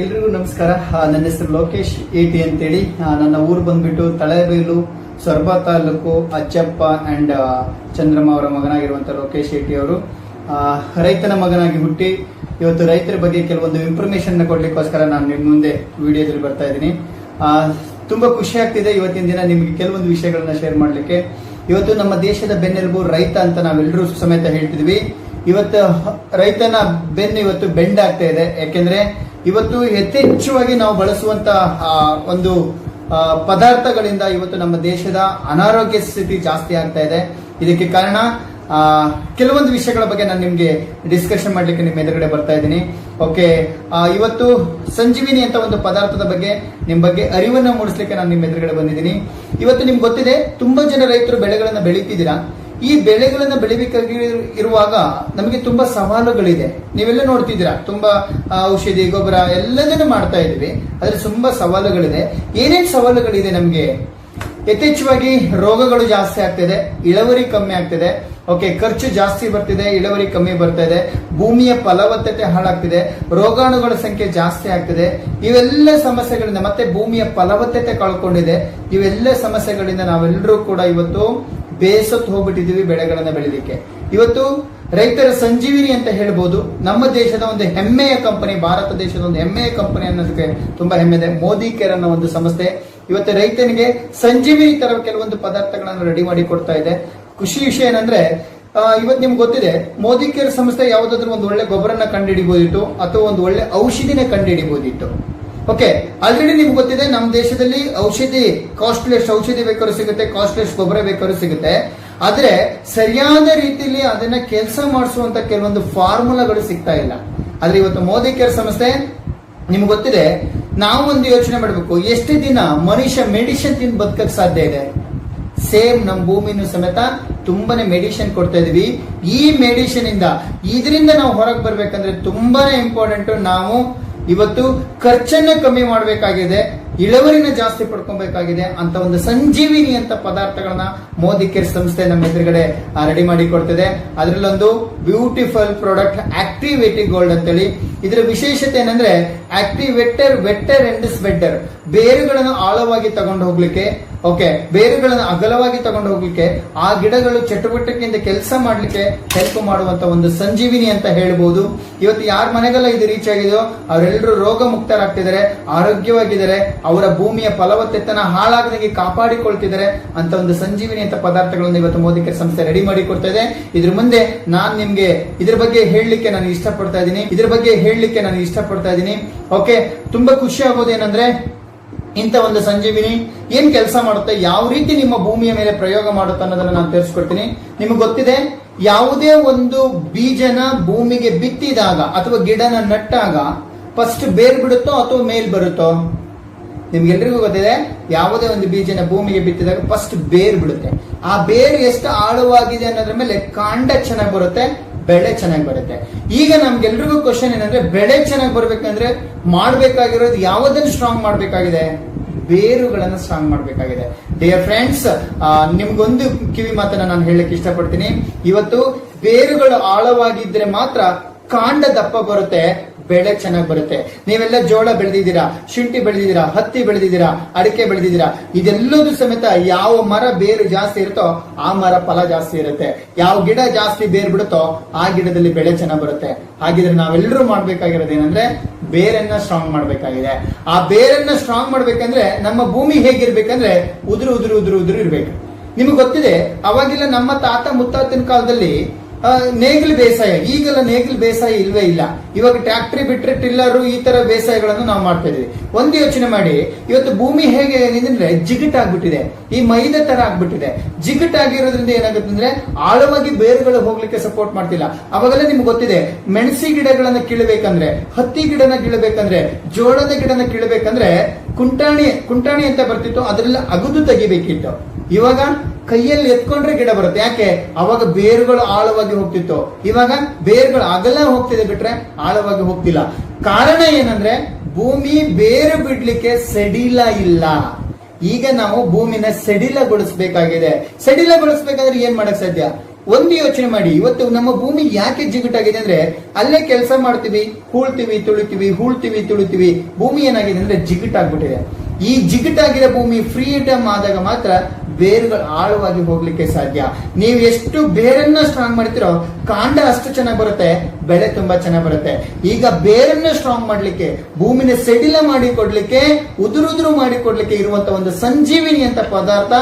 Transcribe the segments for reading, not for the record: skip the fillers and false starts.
ಎಲ್ರಿಗೂ ನಮಸ್ಕಾರ. ನನ್ನ ಹೆಸರು ಲೋಕೇಶ್ ಎಟಿ ಅಂತೇಳಿ. ನನ್ನ ಊರು ಬಂದ್ಬಿಟ್ಟು ತಳೆಬೈಲು, ಸೊರಬ ತಾಲೂಕು, ಅಚ್ಚಪ್ಪ ಅಂಡ್ ಚಂದ್ರಮ್ಮ ಅವರ ಮಗನಾಗಿರುವಂತ ಲೋಕೇಶ್ ಎಟಿ ಅವರು ರೈತನ ಮಗನಾಗಿ ಹುಟ್ಟಿ ಇವತ್ತು ರೈತರ ಬಗ್ಗೆ ಕೆಲವೊಂದು ಇನ್ಫಾರ್ಮೇಶನ್ ಕೊಡ್ಲಿಕ್ಕೋಸ್ಕರ ನಾನು ನಿಮ್ಮ ಮುಂದೆ ವಿಡಿಯೋದಲ್ಲಿ ಬರ್ತಾ ಇದ್ದೀನಿ. ತುಂಬಾ ಖುಷಿ ಆಗ್ತಿದೆ ಇವತ್ತಿನ ದಿನ ನಿಮಗೆ ಕೆಲವೊಂದು ವಿಷಯಗಳನ್ನ ಶೇರ್ ಮಾಡ್ಲಿಕ್ಕೆ. ಇವತ್ತು ನಮ್ಮ ದೇಶದ ಬೆನ್ನೆಲುಬು ರೈತ ಅಂತ ನಾವೆಲ್ಲರೂ ಸಮೇತ ಹೇಳ್ತಿದ್ವಿ. ಇವತ್ತು ರೈತನ ಬೆನ್ನು ಇವತ್ತು ಬೆಂಡ್ ಆಗ್ತಾ ಇದೆ. ಯಾಕೆಂದ್ರೆ ಇವತ್ತು ಯಥೇಚ್ಛವಾಗಿ ನಾವು ಬಳಸುವಂತ ಒಂದು ಪದಾರ್ಥಗಳಿಂದ ಇವತ್ತು ನಮ್ಮ ದೇಶದ ಅನಾರೋಗ್ಯ ಸ್ಥಿತಿ ಜಾಸ್ತಿ ಆಗ್ತಾ ಇದೆ. ಇದಕ್ಕೆ ಕಾರಣ ಕೆಲವೊಂದು ವಿಷಯಗಳ ಬಗ್ಗೆ ನಾನು ನಿಮ್ಗೆ ಡಿಸ್ಕಷನ್ ಮಾಡ್ಲಿಕ್ಕೆ ನಿಮ್ಮ ಎದುರುಗಡೆ ಬರ್ತಾ ಇದ್ದೀನಿ. ಓಕೆ, ಇವತ್ತು ಸಂಜೀವಿನಿ ಅಂತ ಒಂದು ಪದಾರ್ಥದ ಬಗ್ಗೆ ನಿಮ್ ಬಗ್ಗೆ ಅರಿವನ್ನ ಮೂಡಿಸ್ಲಿಕ್ಕೆ ನಾನು ನಿಮ್ಮ ಎದುರುಗಡೆ ಬಂದಿದ್ದೀನಿ. ಇವತ್ತು ನಿಮ್ಗೆ ಗೊತ್ತಿದೆ, ತುಂಬಾ ಜನ ರೈತರು ಬೆಳೆಗಳನ್ನ ಬೆಳೀತಿದ್ದೀರಾ. ಈ ಬೆಳೆಗಳನ್ನ ಬೆಳಿಬೇಕಾಗಿ ಇರುವಾಗ ನಮಗೆ ತುಂಬಾ ಸವಾಲುಗಳಿದೆ. ನೀವೆಲ್ಲ ನೋಡ್ತಿದ್ದೀರಾ, ತುಂಬಾ ಔಷಧಿ, ಗೊಬ್ಬರ ಎಲ್ಲದನ್ನು ಮಾಡ್ತಾ ಇದೀವಿ. ಆದ್ರೆ ತುಂಬಾ ಸವಾಲುಗಳಿದೆ. ಏನೇನ್ ಸವಾಲುಗಳಿದೆ ನಮ್ಗೆ? ಯಥೇಚ್ಛವಾಗಿ ರೋಗಗಳು ಜಾಸ್ತಿ ಆಗ್ತಿದೆ, ಇಳುವರಿ ಕಮ್ಮಿ ಆಗ್ತಿದೆ. ಓಕೆ, ಖರ್ಚು ಜಾಸ್ತಿ ಬರ್ತಿದೆ, ಇಳುವರಿ ಕಮ್ಮಿ ಬರ್ತಾ ಇದೆ, ಭೂಮಿಯ ಫಲವತ್ತತೆ ಹಾಳಾಗ್ತಿದೆ, ರೋಗಾಣುಗಳ ಸಂಖ್ಯೆ ಜಾಸ್ತಿ ಆಗ್ತಿದೆ. ಇವೆಲ್ಲ ಸಮಸ್ಯೆಗಳಿಂದ, ಮತ್ತೆ ಭೂಮಿಯ ಫಲವತ್ತತೆ ಕಳ್ಕೊಂಡಿದೆ. ಇವೆಲ್ಲ ಸಮಸ್ಯೆಗಳಿಂದ ನಾವೆಲ್ಲರೂ ಕೂಡ ಇವತ್ತು ಬೇಸತ್ತು ಹೋಗ್ಬಿಟ್ಟಿದೀವಿ ಬೆಳೆಗಳನ್ನ ಬೆಳಿಲಿಕ್ಕೆ. ಇವತ್ತು ರೈತರ ಸಂಜೀವಿನಿ ಅಂತ ಹೇಳ್ಬೋದು. ನಮ್ಮ ದೇಶದ ಒಂದು ಹೆಮ್ಮೆಯ ಕಂಪನಿ, ಭಾರತ ದೇಶದ ಒಂದು ಹೆಮ್ಮೆಯ ಕಂಪನಿ ಅನ್ನೋದಕ್ಕೆ ತುಂಬಾ ಹೆಮ್ಮೆ ಇದೆ. ಮೋದಿ ಕೇರ್ ಅನ್ನೋ ಒಂದು ಸಂಸ್ಥೆ ಇವತ್ತು ರೈತನಿಗೆ ಸಂಜೀವಿನಿ ತರ ಕೆಲವೊಂದು ಪದಾರ್ಥಗಳನ್ನು ರೆಡಿ ಮಾಡಿ ಕೊಡ್ತಾ ಇದೆ. ಖುಷಿ ವಿಷಯ ಏನಂದ್ರೆ, ಇವತ್ತು ನಿಮ್ಗೆ ಗೊತ್ತಿದೆ, ಮೋದಿ ಕೇರ್ ಸಂಸ್ಥೆ ಯಾವುದಾದ್ರೂ ಒಂದು ಒಳ್ಳೆ ಗೊಬ್ಬರನ ಕಂಡುಹಿಡಿಬಹುದಿತ್ತು ಅಥವಾ ಒಂದು ಒಳ್ಳೆ ಔಷಧಿನೇ ಕಂಡುಹಿಡಿಬಹುದಿತ್ತು. ಓಕೆ, ಆಲ್ರೆಡಿ ನಿಮ್ಗೆ ಗೊತ್ತಿದೆ, ನಮ್ಮ ದೇಶದಲ್ಲಿ ಔಷಧಿ ಕಾಸ್ಟ್ಲೆಸ್ ಔಷಧಿ ಬೇಕಾದ್ರೂ ಸಿಗುತ್ತೆ, ಕಾಸ್ಟ್ಲೆಸ್ ಗೊಬ್ಬರ ಬೇಕಾದ್ರೂ ಸಿಗುತ್ತೆ. ಆದ್ರೆ ಸರಿಯಾದ ರೀತಿಯಲ್ಲಿ ಅದನ್ನ ಕೆಲಸ ಮಾಡಿಸುವಂತ ಕೆಲವೊಂದು ಫಾರ್ಮುಲಾಗಳು ಸಿಗ್ತಾ ಇಲ್ಲ. ಆದ್ರೆ ಇವತ್ತು ಮೋದಿ ಕೇರ್ ಸಂಸ್ಥೆ, ನಿಮ್ಗೆ ಗೊತ್ತಿದೆ, ನಾವು ಒಂದು ಯೋಚನೆ ಮಾಡಬೇಕು, ಎಷ್ಟು ದಿನ ಮನುಷ್ಯ ಮೆಡಿಸಿನ್ ತಿಂದು ಬದುಕಕ್ಕೆ ಸಾಧ್ಯ ಇದೆ? ಸೇಮ್ ನಮ್ಮ ಭೂಮಿನೂ ಸಮೇತ ತುಂಬಾನೇ ಮೆಡಿಸಿನ್ ಕೊಡ್ತಾ ಇದೀವಿ. ಈ ಮೆಡಿಸಿನ್ ಇದರಿಂದ ನಾವು ಹೊರಗೆ ಬರ್ಬೇಕಂದ್ರೆ ತುಂಬಾನೇ ಇಂಪಾರ್ಟೆಂಟ್. ನಾವು ಇವತ್ತು ಖರ್ಚನ್ನ ಕಮ್ಮಿ ಮಾಡಬೇಕಾಗಿದೆ, ಇಳುವರಿನ ಜಾಸ್ತಿ ಪಡ್ಕೊಬೇಕಾಗಿದೆ ಅಂತ ಒಂದು ಸಂಜೀವಿನಿ ಅಂತ ಪದಾರ್ಥಗಳನ್ನ ಮೋದಿ ಕೇರ್ ಸಂಸ್ಥೆ ನಮ್ಮ ಎದುರುಗಡೆ ರೆಡಿ ಮಾಡಿ ಕೊಡ್ತಿದೆ. ಅದರಲ್ಲೊಂದು ಬ್ಯೂಟಿಫುಲ್ ಪ್ರಾಡಕ್ಟ್ ಆಕ್ಟಿವೇಟಿ ಗೋಲ್ಡ್ ಅಂತೇಳಿ. ಇದರ ವಿಶೇಷತೆ ಏನಂದ್ರೆ, ಆಕ್ಟಿವೇಟರ್ ವೆಟ್ಟರ್ ಅಂಡ್ ಸ್ವೆಟ್ಟರ್, ಬೇರುಗಳನ್ನು ಆಳವಾಗಿ ತಗೊಂಡು ಹೋಗ್ಲಿಕ್ಕೆ, ಓಕೆ, ಬೇರುಗಳನ್ನು ಅಗಲವಾಗಿ ತಗೊಂಡು ಹೋಗ್ಲಿಕ್ಕೆ, ಆ ಗಿಡಗಳು ಚಟುವಟಿಕೆಯಿಂದ ಕೆಲಸ ಮಾಡ್ಲಿಕ್ಕೆ ಹೆಲ್ಪ್ ಮಾಡುವಂತ ಒಂದು ಸಂಜೀವಿನಿ ಅಂತ ಹೇಳ್ಬಹುದು. ಇವತ್ತು ಯಾರ ಮನೆಗೆಲ್ಲ ಇದು ರೀಚ್ ಆಗಿದೆಯೋ ಅವರೆಲ್ಲರೂ ರೋಗ ಮುಕ್ತರಾಗ್ತಿದ್ದಾರೆ, ಆರೋಗ್ಯವಾಗಿದ್ದಾರೆ, ಅವರ ಭೂಮಿಯ ಫಲವತ್ತತೆನ ಹಾಳಾಗದಂಗೆ ಕಾಪಾಡಿಕೊಳ್ತಿದ್ದಾರೆ ಅಂತ ಒಂದು ಸಂಜೀವಿನಿ ಅಂತ ಪದಾರ್ಥಗಳನ್ನು ಇವತ್ತು ಮೋದಿ ಕೇರ್ ಸಂಸ್ಥೆ ರೆಡಿ ಮಾಡಿ ಕೊಡ್ತಾ ಇದೆ. ಇದ್ರ ಮುಂದೆ ನಾನ್ ನಿಮ್ಗೆ ಇದ್ರ ಬಗ್ಗೆ ಹೇಳಲಿಕ್ಕೆ ನಾನು ಇಷ್ಟಪಡ್ತಾ ಇದ್ದೀನಿ. ಓಕೆ, ತುಂಬಾ ಖುಷಿ ಆಗೋದೇನಂದ್ರೆ, ಇಂಥ ಒಂದು ಸಂಜೀವಿನಿ ಏನ್ ಕೆಲಸ ಮಾಡುತ್ತೆ, ಯಾವ ರೀತಿ ನಿಮ್ಮ ಭೂಮಿಯ ಮೇಲೆ ಪ್ರಯೋಗ ಮಾಡುತ್ತೆ ಅನ್ನೋದನ್ನ ನಾನು ತಿಳಿಸ್ಕೊಡ್ತೀನಿ. ನಿಮ್ಗೆ ಗೊತ್ತಿದೆ, ಯಾವುದೇ ಒಂದು ಬೀಜನ ಭೂಮಿಗೆ ಬಿತ್ತಿದಾಗ ಅಥವಾ ಗಿಡನ ನಟ್ಟಾಗ ಫಸ್ಟ್ ಬೇರ್ ಬಿಡುತ್ತೋ ಅಥವಾ ಮೇಲ್ ಬರುತ್ತೋ? ನಿಮ್ಗೆಲ್ರಿಗೂ ಗೊತ್ತಿದೆ, ಯಾವುದೇ ಒಂದು ಬೀಜನ ಭೂಮಿಗೆ ಬಿತ್ತಿದಾಗ ಫಸ್ಟ್ ಬೇರ್ ಬಿಡುತ್ತೆ. ಆ ಬೇರ್ ಎಷ್ಟು ಆಳವಾಗಿದೆ ಅನ್ನೋದ್ರ ಮೇಲೆ ಕಾಂಡ ಚೆನ್ನಾಗಿ ಬರುತ್ತೆ, ಬೆಳೆ ಚೆನ್ನಾಗಿ ಬರುತ್ತೆ. ಈಗ ನಮ್ಗೆಲ್ರಿಗೂ ಕ್ವಶನ್ ಏನಂದ್ರೆ, ಬೆಳೆ ಚೆನ್ನಾಗಿ ಬರ್ಬೇಕಂದ್ರೆ ಮಾಡ್ಬೇಕಾಗಿರೋದು ಯಾವುದನ್ನು ಸ್ಟ್ರಾಂಗ್ ಮಾಡ್ಬೇಕಾಗಿದೆ? ಬೇರುಗಳನ್ನ ಸ್ಟ್ರಾಂಗ್ ಮಾಡ್ಬೇಕಾಗಿದೆ. ಡಿಯರ್ ಫ್ರೆಂಡ್ಸ್, ನಿಮ್ಗೊಂದು ಕಿವಿ ಮಾತನ್ನ ನಾನು ಹೇಳಲಿಕ್ಕೆ ಇಷ್ಟಪಡ್ತೀನಿ. ಇವತ್ತು ಬೇರುಗಳು ಆಳವಾಗಿದ್ರೆ ಮಾತ್ರ ಕಾಂಡ ದಪ್ಪ ಬರುತ್ತೆ, ಬೆಳೆ ಚೆನ್ನಾಗಿ ಬರುತ್ತೆ. ನೀವೆಲ್ಲ ಜೋಳ ಬೆಳೆದಿದ್ದೀರಾ, ಶುಂಠಿ ಬೆಳೆದಿದ್ದೀರಾ, ಹತ್ತಿ ಬೆಳೆದಿದ್ದೀರಾ, ಅಡಿಕೆ ಬೆಳೆದಿದ್ದೀರಾ. ಇದೆಲ್ಲದೂ ಸಮೇತ ಯಾವ ಮರ ಬೇರು ಜಾಸ್ತಿ ಇರುತ್ತೋ ಆ ಮರ ಫಲ ಜಾಸ್ತಿ ಇರುತ್ತೆ. ಯಾವ ಗಿಡ ಜಾಸ್ತಿ ಬೇರು ಬಿಡುತ್ತೋ ಆ ಗಿಡದಲ್ಲಿ ಬೆಳೆ ಚೆನ್ನಾಗಿ ಬರುತ್ತೆ. ಹಾಗಿದ್ರೆ ನಾವೆಲ್ಲರೂ ಮಾಡ್ಬೇಕಾಗಿರೋದು ಏನಂದ್ರೆ, ಬೇರನ್ನ ಸ್ಟ್ರಾಂಗ್ ಮಾಡ್ಬೇಕಾಗಿದೆ. ಆ ಬೇರನ್ನ ಸ್ಟ್ರಾಂಗ್ ಮಾಡ್ಬೇಕಂದ್ರೆ ನಮ್ಮ ಭೂಮಿ ಹೇಗಿರ್ಬೇಕಂದ್ರೆ ಉದುರು ಉದುರು ಉದುರು ಉದುರು ಇರ್ಬೇಕು. ನಿಮ್ಗೆ ಗೊತ್ತಿದೆ, ಅವಾಗಿಲ್ಲ ನಮ್ಮ ತಾತ ಮುತ್ತಾತಿನ ಕಾಲದಲ್ಲಿ ನೇಗಿಲು ಬೇಸಾಯ. ಈಗೆಲ್ಲ ನೇಗಿಲು ಬೇಸಾಯ ಇಲ್ವೇ ಇಲ್ಲ. ಇವಾಗ ಟ್ರ್ಯಾಕ್ಟರ್ ಬಿಟ್ರೆ ಟಿಲ್ಲರು, ಈ ತರ ಬೇಸಾಯಗಳನ್ನು ನಾವು ಮಾಡ್ತಾ ಇದೀವಿ. ಒಂದು ಯೋಚನೆ ಮಾಡಿ, ಇವತ್ತು ಭೂಮಿ ಹೇಗೆ ಏನಿದ್ರೆ ಜಿಗಿಟಾಗ್ಬಿಟ್ಟಿದೆ, ಈ ಮೈದ ತರ ಆಗ್ಬಿಟ್ಟಿದೆ. ಜಿಗಿಟಾಗಿರೋದ್ರಿಂದ ಏನಾಗುತ್ತೆ ಅಂದ್ರೆ, ಆಳವಾಗಿ ಬೇರುಗಳು ಹೋಗ್ಲಿಕ್ಕೆ ಸಪೋರ್ಟ್ ಮಾಡ್ತಿಲ್ಲ. ಅವಾಗೆಲ್ಲ ನಿಮ್ಗೆ ಗೊತ್ತಿದೆ, ಮೆಣಸಿ ಗಿಡಗಳನ್ನ ಕೀಳಬೇಕಂದ್ರೆ, ಹತ್ತಿ ಗಿಡನ ಕೀಳಬೇಕಂದ್ರೆ, ಜೋಳದ ಗಿಡನ ಕೀಳಬೇಕಂದ್ರೆ ಕುಂಟಾಣಿ ಅಂತ ಬರ್ತಿತ್ತು, ಅದ್ರೆಲ್ಲ ಅಗದು ತೆಗಿಬೇಕಿತ್ತು. ಇವಾಗ ಕೈಯಲ್ಲಿ ಎತ್ಕೊಂಡ್ರೆ ಗಿಡ ಬರುತ್ತೆ. ಯಾಕೆ? ಅವಾಗ ಬೇರುಗಳು ಆಳವಾಗಿ ಹೋಗ್ತಿತ್ತು, ಇವಾಗ ಬೇರುಗಳು ಅಗಲ ಹೋಗ್ತಿದೆ ಬಿಟ್ರೆ ಆಳವಾಗಿ ಹೋಗ್ತಿಲ್ಲ. ಕಾರಣ ಏನಂದ್ರೆ, ಭೂಮಿ ಬೇರು ಬಿಡ್ಲಿಕ್ಕೆ ಸಡಿಲ ಇಲ್ಲ. ಈಗ ನಾವು ಭೂಮಿನ ಸಡಿಲಗೊಳಿಸಬೇಕಾಗಿದೆ. ಸಡಿಲಗೊಳಿಸಬೇಕಾದ್ರೆ ಏನ್ ಮಾಡಕ್ ಸಾಧ್ಯ? ಒಂದು ಯೋಚನೆ ಮಾಡಿ, ಇವತ್ತು ನಮ್ಮ ಭೂಮಿ ಯಾಕೆ ಜಿಗುಟಾಗಿದೆ ಅಂದ್ರೆ ಅಲ್ಲೇ ಕೆಲಸ ಮಾಡ್ತೀವಿ, ಹೂಳ್ತೀವಿ ತುಳಿತೀವಿ, ಭೂಮಿ ಏನಾಗಿದೆ ಅಂದ್ರೆ ಜಿಗುಟಾಗ್ಬಿಟ್ಟಿದೆ. ಈ ಜಿಗುಟಾಗಿರೋ ಭೂಮಿ ಫ್ರೀಡಮ್ ಆದಾಗ ಮಾತ್ರ ಬೇರುಗಳು ಆಳವಾಗಿ ಹೋಗ್ಲಿಕ್ಕೆ ಸಾಧ್ಯ. ನೀವು ಎಷ್ಟು ಬೇರನ್ನ ಸ್ಟ್ರಾಂಗ್ ಮಾಡ್ತೀರೋ ಕಾಂಡ ಅಷ್ಟು ಚೆನ್ನಾಗಿ ಬರುತ್ತೆ, ಬೆಳೆ ತುಂಬಾ ಚೆನ್ನಾಗಿ ಬರುತ್ತೆ. ಈಗ ಬೇರನ್ನ ಸ್ಟ್ರಾಂಗ್ ಮಾಡ್ಲಿಕ್ಕೆ, ಭೂಮಿನ ಸೆಡಿಲ ಮಾಡಿ ಕೊಡ್ಲಿಕ್ಕೆ, ಉದುರುದುರು ಮಾಡಿ ಕೊಡ್ಲಿಕ್ಕೆ ಇರುವಂತ ಒಂದು ಸಂಜೀವಿನಿ ಅಂತ ಪದಾರ್ಥ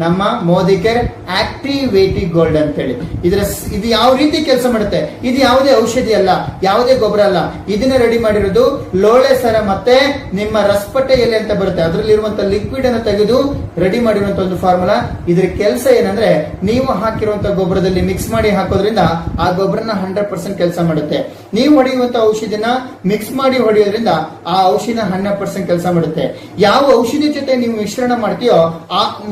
ನಮ್ಮ ಮೋದಿಕೇರ್ ಆಕ್ಟಿವೇಟಿವ್ ಗೋಲ್ಡ್ ಅಂತ ಹೇಳಿ. ಇದು ಯಾವ ರೀತಿ ಕೆಲಸ ಮಾಡುತ್ತೆ? ಇದು ಯಾವುದೇ ಔಷಧಿ ಅಲ್ಲ, ಯಾವುದೇ ಗೊಬ್ಬರ ಅಲ್ಲ. ಇದನ್ನ ರೆಡಿ ಮಾಡಿರೋದು ಲೋಳೆ ಸರ ಮತ್ತೆ ನಿಮ್ಮ ರಸಪಟ್ಟೆ ಎಲೆ ಅಂತ ಬರುತ್ತೆ, ಅದರಲ್ಲಿರುವಂತ ಲಿಕ್ವಿಡ್ ಅನ್ನು ತೆಗೆದು ರೆಡಿ ಮಾಡಿರುವಂತ ಒಂದು ಫಾರ್ಮುಲಾ. ಇದ್ರ ಕೆಲಸ ಏನಂದ್ರೆ, ನೀವು ಹಾಕಿರುವಂತ ಗೊಬ್ಬರದಲ್ಲಿ ಮಿಕ್ಸ್ ಮಾಡಿ ಹಾಕೋದ್ರಿಂದ ಆ ಗೊಬ್ಬರನ 100% ಕೆಲಸ ಮಾಡುತ್ತೆ. ನೀವು ಹೊಡೆಯುವಂತ ಔಷಧಿನ ಮಿಕ್ಸ್ ಮಾಡಿ ಹೊಡೆಯೋದ್ರಿಂದ ಆ ಔಷಧ 100% ಕೆಲಸ ಮಾಡುತ್ತೆ. ಯಾವ ಔಷಧಿ ಜೊತೆ ನೀವು ಮಿಶ್ರಣ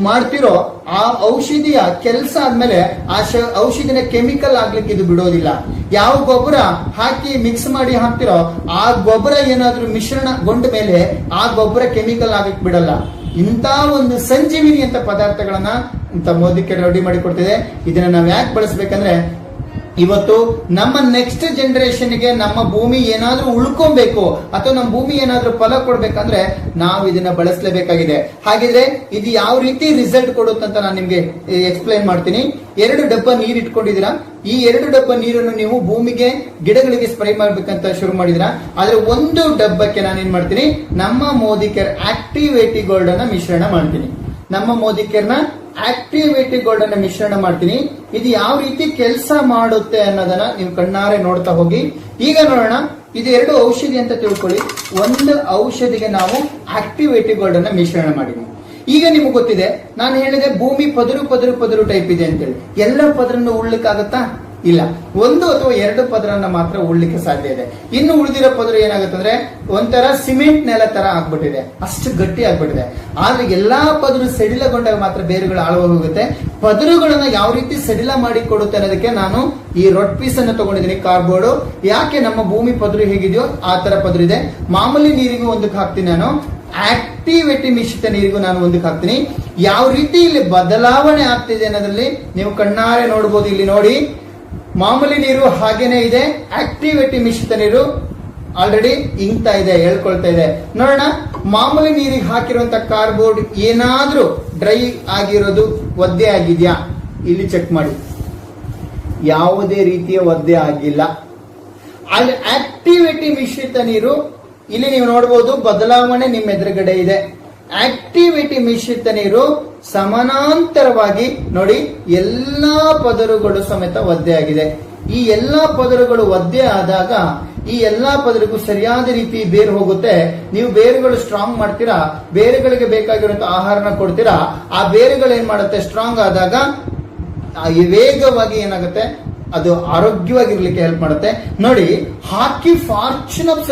ಮಾಡ್ತೀರೋ ಆ ಔಷಧಿಯ ಕೆಲಸ ಆದ್ಮೇಲೆ ಆ ಔಷಧಿನ ಕೆಮಿಕಲ್ ಆಗ್ಲಿಕ್ಕೆ ಇದು ಬಿಡೋದಿಲ್ಲ. ಯಾವ ಗೊಬ್ಬರ ಹಾಕಿ ಮಿಕ್ಸ್ ಮಾಡಿ ಹಾಕ್ತಿರೋ ಆ ಗೊಬ್ಬರ ಏನಾದ್ರೂ ಮಿಶ್ರಣಗೊಂಡ ಮೇಲೆ ಆ ಗೊಬ್ಬರ ಕೆಮಿಕಲ್ ಆಗ್ಲಿಕ್ಕೆ ಬಿಡಲ್ಲ. ಇಂತ ಒಂದು ಸಂಜೀವಿನಿ ಅಂತ ಪದಾರ್ಥಗಳನ್ನ ಇಂತ ಮೋದಿಕೆ ರೆಡಿ ಮಾಡಿ ಕೊಡ್ತಿದೆ. ಇದನ್ನ ನಾವ್ ಯಾಕೆ ಬಳಸ್ಬೇಕಂದ್ರೆ, ಇವತ್ತು ನಮ್ಮ ನೆಕ್ಸ್ಟ್ ಜನರೇಷನ್ಗೆ ನಮ್ಮ ಭೂಮಿ ಏನಾದ್ರೂ ಉಳ್ಕೊಬೇಕು ಅಥವಾ ನಮ್ಮ ಭೂಮಿ ಏನಾದ್ರೂ ಫಲ ಕೊಡ್ಬೇಕಂದ್ರೆ ನಾವು ಇದನ್ನ ಬಳಸಲೇಬೇಕಾಗಿದೆ. ಹಾಗಿದ್ರೆ ಇದು ಯಾವ ರೀತಿ ರಿಸಲ್ಟ್ ಕೊಡುತ್ತಂತ ನಾನು ನಿಮ್ಗೆ ಎಕ್ಸ್ಪ್ಲೈನ್ ಮಾಡ್ತೀನಿ. 2 ಡಬ್ಬ ನೀರು ಇಟ್ಕೊಂಡಿದ್ದೀರಾ. ಈ 2 ಡಬ್ಬ ನೀರನ್ನು ನೀವು ಭೂಮಿಗೆ, ಗಿಡಗಳಿಗೆ ಸ್ಪ್ರೇ ಮಾಡ್ಬೇಕಂತ ಶುರು ಮಾಡಿದಿರಾ. ಆದ್ರೆ 1 ಡಬ್ಬಕ್ಕೆ ನಾನು ಏನ್ ಮಾಡ್ತೀನಿ, ನಮ್ಮ ಮೋದಿಕೇರ್ ಆಕ್ಟಿವೇಟಿವ್ ಗೋಲ್ಡ್ ಅನ್ನ ಮಿಶ್ರಣ ಮಾಡ್ತೀನಿ. ನಮ್ಮ ಮೋದಿಕೇರ್ನ ಆಕ್ಟಿವೇಟಿವ್ ಗೋಲ್ಡ್ ಅನ್ನ ಮಿಶ್ರಣ ಮಾಡ್ತೀನಿ. ಇದು ಯಾವ ರೀತಿ ಕೆಲಸ ಮಾಡುತ್ತೆ ಅನ್ನೋದನ್ನ ನೀವು ಕಣ್ಣಾರೆ ನೋಡ್ತಾ ಹೋಗಿ. ಈಗ ನೋಡೋಣ, ಇದು 2 ಔಷಧಿ ಅಂತ ತಿಳ್ಕೊಳ್ಳಿ. 1 ಔಷಧಿಗೆ ನಾವು ಆಕ್ಟಿವೇಟಿವ್ ಗೋಲ್ಡ್ ಅನ್ನ ಮಿಶ್ರಣ ಮಾಡಿದ್ವಿ. ಈಗ ನಿಮ್ಗೆ ಗೊತ್ತಿದೆ, ನಾನು ಹೇಳಿದೆ ಭೂಮಿ ಪದರು ಟೈಪ್ ಇದೆ ಅಂತೇಳಿ. ಎಲ್ಲ ಪದರನ್ನು ಉಳ್ಲಿಕ್ಕಾಗತ್ತಾ? ಇಲ್ಲ. 1 ಅಥವಾ 2 ಪದರನ್ನ ಮಾತ್ರ ಉಳ್ಲಿಕ್ಕೆ ಸಾಧ್ಯ ಇದೆ. ಇನ್ನು ಉಳಿದಿರೋ ಪದರು ಏನಾಗುತ್ತಂದ್ರೆ ಒಂಥರ ಸಿಮೆಂಟ್ ನೆಲ ತರ ಆಗ್ಬಿಟ್ಟಿದೆ, ಅಷ್ಟು ಗಟ್ಟಿ ಆಗ್ಬಿಟ್ಟಿದೆ. ಆದ್ರೆ ಎಲ್ಲಾ ಪದರು ಸಡಿಲಗೊಂಡಾಗ ಮಾತ್ರ ಬೇರುಗಳು ಆಳವಾಗಿ ಹೋಗುತ್ತೆ. ಪದರುಗಳನ್ನ ಯಾವ ರೀತಿ ಸಡಿಲ ಮಾಡಿ ಕೊಡುತ್ತೆ ಅನ್ನೋದಕ್ಕೆ ನಾನು ಈ ರೊಡ್ ಪೀಸ್ ಅನ್ನು ತಗೊಂಡಿದ್ದೀನಿ, ಕಾರ್ಬೋರ್ಡ್. ಯಾಕೆ ನಮ್ಮ ಭೂಮಿ ಪದರು ಹೇಗಿದೆಯೋ ಆ ತರ ಪದರು ಇದೆ. ಮಾಮೂಲಿ ನೀರಿಗೂ ಒಂದಕ್ಕೆ ಹಾಕ್ತೀನಿ ನಾನು, ಆಕ್ಟಿವೇಟಿವ್ ಮಿಶ್ರಿತ ನೀರಿಗೂ ನಾನು ಒಂದಕ್ಕೆ ಹಾಕ್ತೀನಿ. ಯಾವ ರೀತಿ ಇಲ್ಲಿ ಬದಲಾವಣೆ ಆಗ್ತಿದೆ ಅನ್ನೋದ್ರಲ್ಲಿ ನೀವು ಕಣ್ಣಾರೆ ನೋಡಬಹುದು. ಇಲ್ಲಿ ನೋಡಿ, ಮಾಮೂಲಿ ನೀರು ಹಾಗೇನೆ ಇದೆ, ಆಕ್ಟಿವೇಟಿವ್ ಮಿಶ್ರಿತ ನೀರು ಆಲ್ರೆಡಿ ಇಂಗ್ತಾ ಇದೆ, ಹೇಳ್ಕೊಳ್ತಾ ಇದೆ. ನೋಡೋಣ, ಮಾಮೂಲಿ ನೀರಿಗೆ ಹಾಕಿರುವಂತ ಕಾರ್ಬೋರ್ಡ್ ಏನಾದ್ರೂ ಡ್ರೈ ಆಗಿರೋದು ಒದ್ದೆ ಆಗಿದ್ಯಾ? ಇಲ್ಲಿ ಚೆಕ್ ಮಾಡಿ, ಯಾವುದೇ ರೀತಿಯ ಒದ್ದೆ ಆಗಿಲ್ಲ. ಅಲ್ಲಿ ಆಕ್ಟಿವೇಟಿವ್ ಮಿಶ್ರಿತ ನೀರು ಇಲ್ಲಿ ನೀವು ನೋಡಬಹುದು, ಬದಲಾವಣೆ ನಿಮ್ಮ ಎದುರುಗಡೆ ಇದೆ. ಆಕ್ಟಿವೇಟಿವ್ ಮಿಶ್ರಿತ ನೀರು ಸಮಾನಾಂತರವಾಗಿ ನೋಡಿ, ಎಲ್ಲಾ ಪದರುಗಳು ಸಮೇತ ಒದ್ದೆ ಆಗಿದೆ. ಈ ಎಲ್ಲಾ ಪದರುಗಳು ಒದ್ದೆ ಆದಾಗ ಈ ಎಲ್ಲಾ ಪದರಿಗೂ ಸರಿಯಾದ ರೀತಿ ಬೇರು ಹೋಗುತ್ತೆ. ನೀವು ಬೇರುಗಳು ಸ್ಟ್ರಾಂಗ್ ಮಾಡ್ತೀರಾ, ಬೇರುಗಳಿಗೆ ಬೇಕಾಗಿರುವಂತಹ ಆಹಾರನ ಕೊಡ್ತೀರಾ. ಆ ಬೇರುಗಳು ಏನ್ ಮಾಡುತ್ತೆ, ಸ್ಟ್ರಾಂಗ್ ಆದಾಗ ವೇಗವಾಗಿ ಏನಾಗುತ್ತೆ, ಅದು ಆರೋಗ್ಯವಾಗಿರ್ಲಿಕ್ಕೆ ಹೆಲ್ಪ್ ಮಾಡುತ್ತೆ. ನೋಡಿ, ಹಾಕಿ ಫಾರ್ಚೂನ್ ಆಫ್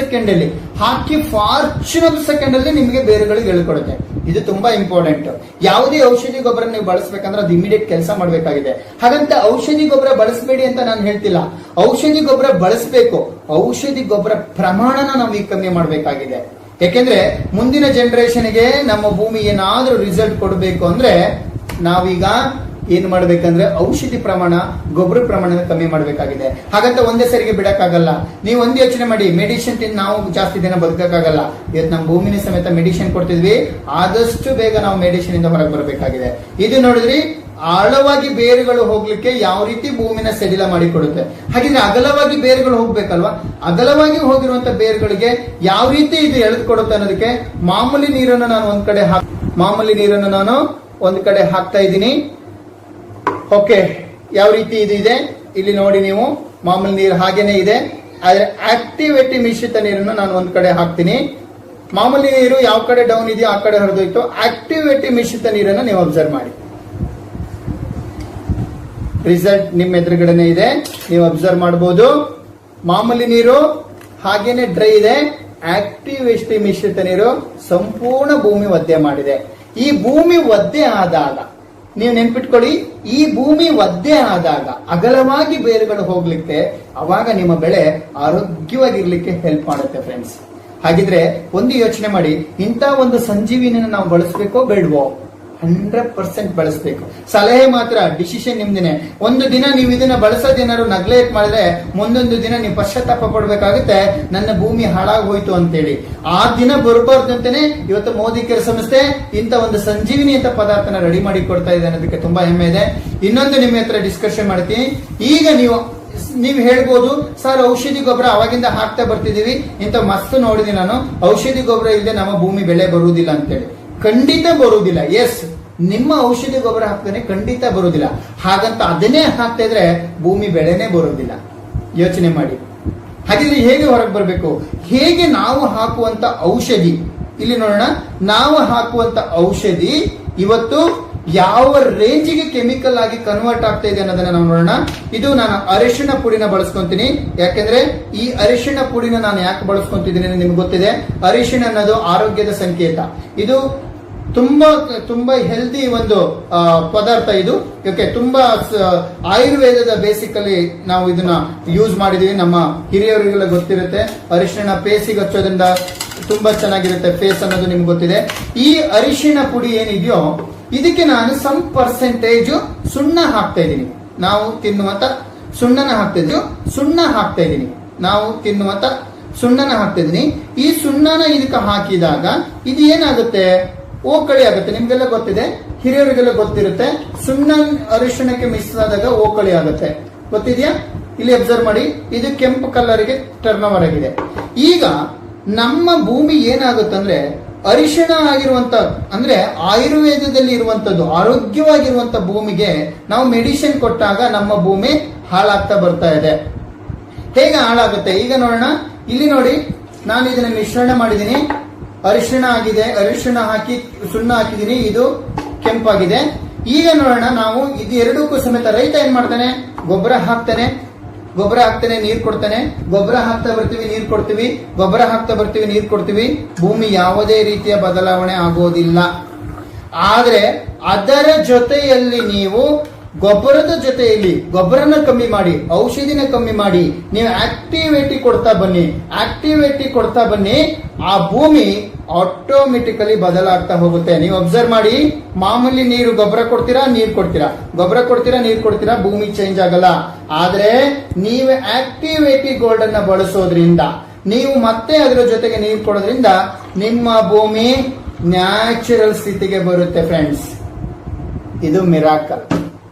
ಸೆಕೆಂಡ್ ಅಲ್ಲಿ ನಿಮಗೆ ಬೇರುಗಳಿಗೆ ಹೇಳ್ಕೊಡುತ್ತೆ. ಇದು ತುಂಬಾ ಇಂಪಾರ್ಟೆಂಟ್. ಯಾವುದೇ ಔಷಧಿ ಗೊಬ್ಬರ ನೀವು ಬಳಸಬೇಕಂದ್ರೆ ಅದು ಇಮಿಡಿಯೇಟ್ ಕೆಲಸ ಮಾಡಬೇಕಾಗಿದೆ. ಹಾಗಂತ ಔಷಧಿ ಗೊಬ್ಬರ ಬಳಸಬೇಡಿ ಅಂತ ನಾನು ಹೇಳ್ತಿಲ್ಲ. ಔಷಧಿ ಗೊಬ್ಬರ ಬಳಸಬೇಕು. ಔಷಧಿ ಗೊಬ್ಬರ ಪ್ರಮಾಣನ ನಾವು ಈಗ ಕಮ್ಮಿ ಮಾಡಬೇಕಾಗಿದೆ. ಯಾಕೆಂದ್ರೆ ಮುಂದಿನ ಜನರೇಷನ್ಗೆ ನಮ್ಮ ಭೂಮಿ ಏನಾದ್ರೂ ರಿಸಲ್ಟ್ ಕೊಡಬೇಕು ಅಂದ್ರೆ ನಾವೀಗ ಏನ್ ಮಾಡ್ಬೇಕಂದ್ರೆ ಔಷಧಿ ಪ್ರಮಾಣ, ಗೊಬ್ಬರ ಪ್ರಮಾಣ ಕಮ್ಮಿ ಮಾಡಬೇಕಾಗಿದೆ. ಹಾಗಂತ ಒಂದೇ ಸರಿಗೆ ಬಿಡಕ್ಕಾಗಲ್ಲ. ನೀವು ಒಂದು ಯೋಚನೆ ಮಾಡಿ, ಮೆಡಿಸಿನ್ ತಿಂದು ನಾವು ಜಾಸ್ತಿ ದಿನ ಬದುಕಕ್ಕಾಗಲ್ಲ. ಇವತ್ತು ನಮ್ಮ ಭೂಮಿನ ಸಮೇತ ಮೆಡಿಸಿನ್ ಕೊಡ್ತಿದ್ವಿ, ಆದಷ್ಟು ಬೇಗ ನಾವು ಮೆಡಿಸಿನ್ ಇಂದ ಹೊರಗೆ ಬರಬೇಕಾಗಿದೆ. ಇದು ನೋಡಿದ್ರಿ, ಆಳವಾಗಿ ಬೇರುಗಳು ಹೋಗ್ಲಿಕ್ಕೆ ಯಾವ ರೀತಿ ಭೂಮಿನ ಸಡಿಲ ಮಾಡಿಕೊಡುತ್ತೆ. ಹಾಗಿದ್ರೆ ಅಗಲವಾಗಿ ಬೇರುಗಳು ಹೋಗ್ಬೇಕಲ್ವಾ? ಅಗಲವಾಗಿ ಹೋಗಿರುವಂತ ಬೇರುಗಳಿಗೆ ಯಾವ ರೀತಿ ಇದು ಎಳೆದುಕೊಡುತ್ತೆ ಅನ್ನೋದಕ್ಕೆ ಮಾಮೂಲಿ ನೀರನ್ನು ನಾನು ಒಂದ್ ಕಡೆ ಹಾಕ್ತಾ ಇದ್ದೀನಿ. ಓಕೆ, ಯಾವ ರೀತಿ ಇದು ಇದೆ ಇಲ್ಲಿ ನೋಡಿ. ನೀವು ಮಾಮೂಲಿ ನೀರು ಹಾಗೇನೆ ಇದೆ, ಆದ್ರೆ ಆಕ್ಟಿವೇಟಿವ್ ಮಿಶ್ರಿತ ನೀರನ್ನು ನಾನು ಒಂದ್ ಕಡೆ ಹಾಕ್ತೀನಿ. ಮಾಮೂಲಿ ನೀರು ಯಾವ ಕಡೆ ಡೌನ್ ಇದೆಯೋ ಆ ಕಡೆ ಹೊರದೋಯ್ತು. ಆಕ್ಟಿವೇಟಿವ್ ಮಿಶ್ರಿತ ನೀರನ್ನು ನೀವು ಅಬ್ಸರ್ವ್ ಮಾಡಿ. ರಿಸಲ್ಟ್ ನಿಮ್ಮ ಎದುರುಗಡೆನೆ ಇದೆ, ನೀವು ಅಬ್ಸರ್ವ್ ಮಾಡಬಹುದು. ಮಾಮೂಲಿ ನೀರು ಹಾಗೇನೆ ಡ್ರೈ ಇದೆ, ಆಕ್ಟಿವೇಟಿವ್ ಮಿಶ್ರಿತ ನೀರು ಸಂಪೂರ್ಣ ಭೂಮಿ ಒದ್ದೆ ಮಾಡಿದೆ. ಈ ಭೂಮಿ ಒದ್ದೆ ಆದಾಗ ನೀವು ನೆನ್ಪಿಟ್ಕೊಳ್ಳಿ, ಈ ಭೂಮಿ ಒದ್ದೆ ಆದಾಗ ಅಗಲವಾಗಿ ಬೇರುಗಳು ಹೋಗ್ಲಿಕ್ಕೆ, ಅವಾಗ ನಿಮ್ಮ ಬೆಳೆ ಆರೋಗ್ಯವಾಗಿರ್ಲಿಕ್ಕೆ ಹೆಲ್ಪ್ ಮಾಡುತ್ತೆ ಫ್ರೆಂಡ್ಸ್. ಹಾಗಿದ್ರೆ ಒಂದು ಯೋಚನೆ ಮಾಡಿ, ಇಂಥ ಒಂದು ಸಂಜೀವಿನಿಯನ್ನು ನಾವು ಬಳಸಬೇಕೋ ಬೇಡವೋ? 100% ಬಳಸಬೇಕು. ಸಲಹೆ ಮಾತ್ರ, ಡಿಸಿಷನ್ ನಿಮ್ದೇನೆ. ಒಂದು ದಿನ ನೀವು ಇದನ್ನ ಬಳಸೋದೇನಾದ್ರು ನೆಗ್ಲೆಕ್ಟ್ ಮಾಡಿದ್ರೆ ಮುಂದೊಂದು ದಿನ ನೀವು ಪಶ್ಚಾತ್ತಾಪ ಪಡ್ಬೇಕಾಗುತ್ತೆ, ನನ್ನ ಭೂಮಿ ಹಾಳಾಗಿ ಹೋಯ್ತು ಅಂತೇಳಿ. ಆ ದಿನ ಬರಬಾರ್ದು ಅಂತಾನೆ ಇವತ್ತು ಮೋದಿ ಕೇರ್ ಸಂಸ್ಥೆ ಇಂತ ಒಂದು ಸಂಜೀವಿನಿ ಅಂತ ಪದಾರ್ಥನ ರೆಡಿ ಮಾಡಿ ಕೊಡ್ತಾ ಇದೆ ಅನ್ನೋದಕ್ಕೆ ತುಂಬಾ ಹೆಮ್ಮೆ ಇದೆ. ಇನ್ನೊಂದು ನಿಮ್ಮ ಹತ್ರ ಡಿಸ್ಕಷನ್ ಮಾಡ್ತೀನಿ. ಈಗ ನೀವು ಹೇಳ್ಬೋದು, ಸರ್ ಔಷಧಿ ಗೊಬ್ಬರ ಅವಾಗಿಂದ ಹಾಕ್ತಾ ಬರ್ತಿದೀವಿ, ಇಂತ ಮಸ್ತ್ ನೋಡಿದೀನಿ ನಾನು, ಔಷಧಿ ಗೊಬ್ಬರ ಇಲ್ಲದೆ ನಮ್ಮ ಭೂಮಿ ಬೆಳೆ ಬರುವುದಿಲ್ಲ ಅಂತೇಳಿ. ಖಂಡಿತ ಬರುವುದಿಲ್ಲ. ಎಸ್, ನಿಮ್ಮ ಔಷಧಿ ಗೊಬ್ಬರ ಹಾಕ್ತಾನೆ ಖಂಡಿತ ಬರುವುದಿಲ್ಲ. ಹಾಗಂತ ಅದನ್ನೇ ಹಾಕ್ತಾ ಇದ್ರೆ ಭೂಮಿ ಬೆಳೆನೇ ಬರುವುದಿಲ್ಲ. ಯೋಚನೆ ಮಾಡಿ. ಹಾಗಿದ್ರೆ ಹೇಗೆ ಹೊರಗೆ ಬರಬೇಕು? ಹೇಗೆ ನಾವು ಹಾಕುವಂತ ಔಷಧಿ, ಇಲ್ಲಿ ನೋಡೋಣ, ನಾವು ಹಾಕುವಂತ ಔಷಧಿ ಇವತ್ತು ಯಾವ ರೇಂಜಿಗೆ ಕೆಮಿಕಲ್ ಆಗಿ ಕನ್ವರ್ಟ್ ಆಗ್ತಾ ಇದೆ ಅನ್ನೋದನ್ನ ನಾವು ನೋಡೋಣ. ಇದು ನಾನು ಅರಿಶಿಣ ಪುಡಿನ ಬಳಸ್ಕೊಂತೀನಿ. ಯಾಕೆಂದ್ರೆ ಈ ಅರಿಶಿಣ ಪುಡಿನ ನಾನು ಯಾಕೆ ಬಳಸ್ಕೊಂತಿದ್ದೀನಿ ನಿಮ್ಗೆ ಗೊತ್ತಿದೆ. ಅರಿಶಿಣ ಅನ್ನೋದು ಆರೋಗ್ಯದ ಸಂಕೇತ. ಇದು ತುಂಬಾ ಹೆಲ್ದಿ ಒಂದು ಪದಾರ್ಥ. ಇದು ಓಕೆ, ತುಂಬಾ ಆಯುರ್ವೇದದ ಬೇಸಿಕಲಿ ನಾವು ಇದನ್ನ ಯೂಸ್ ಮಾಡಿದೀವಿ. ನಮ್ಮ ಹಿರಿಯರಿಗೆಲ್ಲ ಗೊತ್ತಿರುತ್ತೆ. ಅರಿಶಿಣ ಫೇಸಿಗೆ ಹಚ್ಚೋದ್ರಿಂದ ತುಂಬಾ ಚೆನ್ನಾಗಿರುತ್ತೆ ಫೇಸ್ ಅನ್ನೋದು ನಿಮ್ಗೆ ಗೊತ್ತಿದೆ. ಈ ಅರಿಶಿಣ ಪುಡಿ ಏನಿದೆಯೋ ಇದಕ್ಕೆ ನಾನು ಸಮ್ ಪರ್ಸೆಂಟೇಜ್ ಸುಣ್ಣ ಹಾಕ್ತಾ ಇದ್ದೀನಿ. ನಾವು ತಿನ್ನುವಂತ ಸುಣ್ಣನ ಹಾಕ್ತಾ ಇದ್ದೀನಿ. ನಾವು ತಿನ್ನುವಂತ ಸುಣ್ಣನ ಹಾಕ್ತಾ ಇದ್ದೀನಿ. ಈ ಸುಣ್ಣನ ಇದಕ್ಕೆ ಹಾಕಿದಾಗ ಇದು ಏನಾಗುತ್ತೆ? ಓಕಳಿ ಆಗುತ್ತೆ. ನಿಮ್ಗೆಲ್ಲ ಗೊತ್ತಿದೆ, ಹಿರಿಯರಿಗೆಲ್ಲ ಗೊತ್ತಿರುತ್ತೆ. ಸುಣ್ಣ ಅರಿಶಿಣಕ್ಕೆ ಮಿಕ್ಸ್ ಆದಾಗ ಓಕಳಿ ಆಗುತ್ತೆ. ಗೊತ್ತಿದ್ಯಾ? ಇಲ್ಲಿ ಅಬ್ಸರ್ವ್ ಮಾಡಿ, ಇದು ಕೆಂಪು ಕಲರ್ಗೆ ಟರ್ನ್ ಓವರ್ ಆಗಿದೆ. ಈಗ ನಮ್ಮ ಭೂಮಿ ಏನಾಗುತ್ತಂದ್ರೆ ಅರಿಶಿಣ ಆಗಿರುವಂತ, ಅಂದ್ರೆ ಆಯುರ್ವೇದದಲ್ಲಿ ಇರುವಂತದ್ದು ಆರೋಗ್ಯವಾಗಿರುವಂತ ಭೂಮಿಗೆ ನಾವು ಮೆಡಿಸಿನ್ ಕೊಟ್ಟಾಗ ನಮ್ಮ ಭೂಮಿ ಹಾಳಾಗ್ತಾ ಬರ್ತಾ ಇದೆ. ಹೇಗೆ ಹಾಳಾಗುತ್ತೆ ಈಗ ನೋಡೋಣ. ಇಲ್ಲಿ ನೋಡಿ, ನಾನು ಇದನ್ನ ಮಿಶ್ರಣ ಮಾಡಿದ್ದೀನಿ. ಅರಿಶಿಣ ಆಗಿದೆ, ಅರಿಶಿಣ ಹಾಕಿ ಸುಣ್ಣ ಹಾಕಿದೀನಿ, ಇದು ಕೆಂಪಾಗಿದೆ. ಈಗ ನೋಡೋಣ, ನಾವು ಇದು ಎರಡಕ್ಕೂ ಸಮೇತ ರೈತ ಏನ್ ಮಾಡ್ತಾನೆ? ಗೊಬ್ಬರ ಹಾಕ್ತಾನೆ, ನೀರ್ ಕೊಡ್ತಾನೆ. ಗೊಬ್ಬರ ಹಾಕ್ತಾ ಬರ್ತೀವಿ, ನೀರ್ ಕೊಡ್ತೀವಿ, ಗೊಬ್ಬರ ಹಾಕ್ತಾ ಬರ್ತೀವಿ, ನೀರ್ ಕೊಡ್ತೀವಿ. ಭೂಮಿ ಯಾವುದೇ ರೀತಿಯ ಬದಲಾವಣೆ ಆಗೋದಿಲ್ಲ. ಆದ್ರೆ ಅದರ ಜೊತೆಯಲ್ಲಿ ನೀವು ಗೊಬ್ಬರದ ಜೊತೆಯಲ್ಲಿ ಗೊಬ್ಬರನ ಕಮ್ಮಿ ಮಾಡಿ, ಔಷಧಿನ ಕಮ್ಮಿ ಮಾಡಿ, ನೀವು ಆಕ್ಟಿವಿಟಿ ಕೊಡ್ತಾ ಬನ್ನಿ, ಆ ಭೂಮಿ ಆಟೋಮೆಟಿಕಲಿ ಬದಲಾಗ್ತಾ ಹೋಗುತ್ತೆ. ನೀವು ಅಬ್ಸರ್ವ್ ಮಾಡಿ, ಮಾಮೂಲಿ ನೀರು ಗೊಬ್ಬರ ಕೊಡ್ತೀರಾ, ನೀರ್ ಕೊಡ್ತೀರಾ, ಭೂಮಿ ಚೇಂಜ್ ಆಗಲ್ಲ. ಆದ್ರೆ ನೀವು ಆಕ್ಟಿವಿಟಿ ಗೋಲ್ಡ್ ಅನ್ನ ಬಳಸೋದ್ರಿಂದ, ನೀವು ಮತ್ತೆ ಅದರ ಜೊತೆಗೆ ನೀರು ಕೊಡೋದ್ರಿಂದ ನಿಮ್ಮ ಭೂಮಿ ನ್ಯಾಚುರಲ್ ಸ್ಥಿತಿಗೆ ಬರುತ್ತೆ ಫ್ರೆಂಡ್ಸ್. ಇದು ಮಿರಾಕಲ್.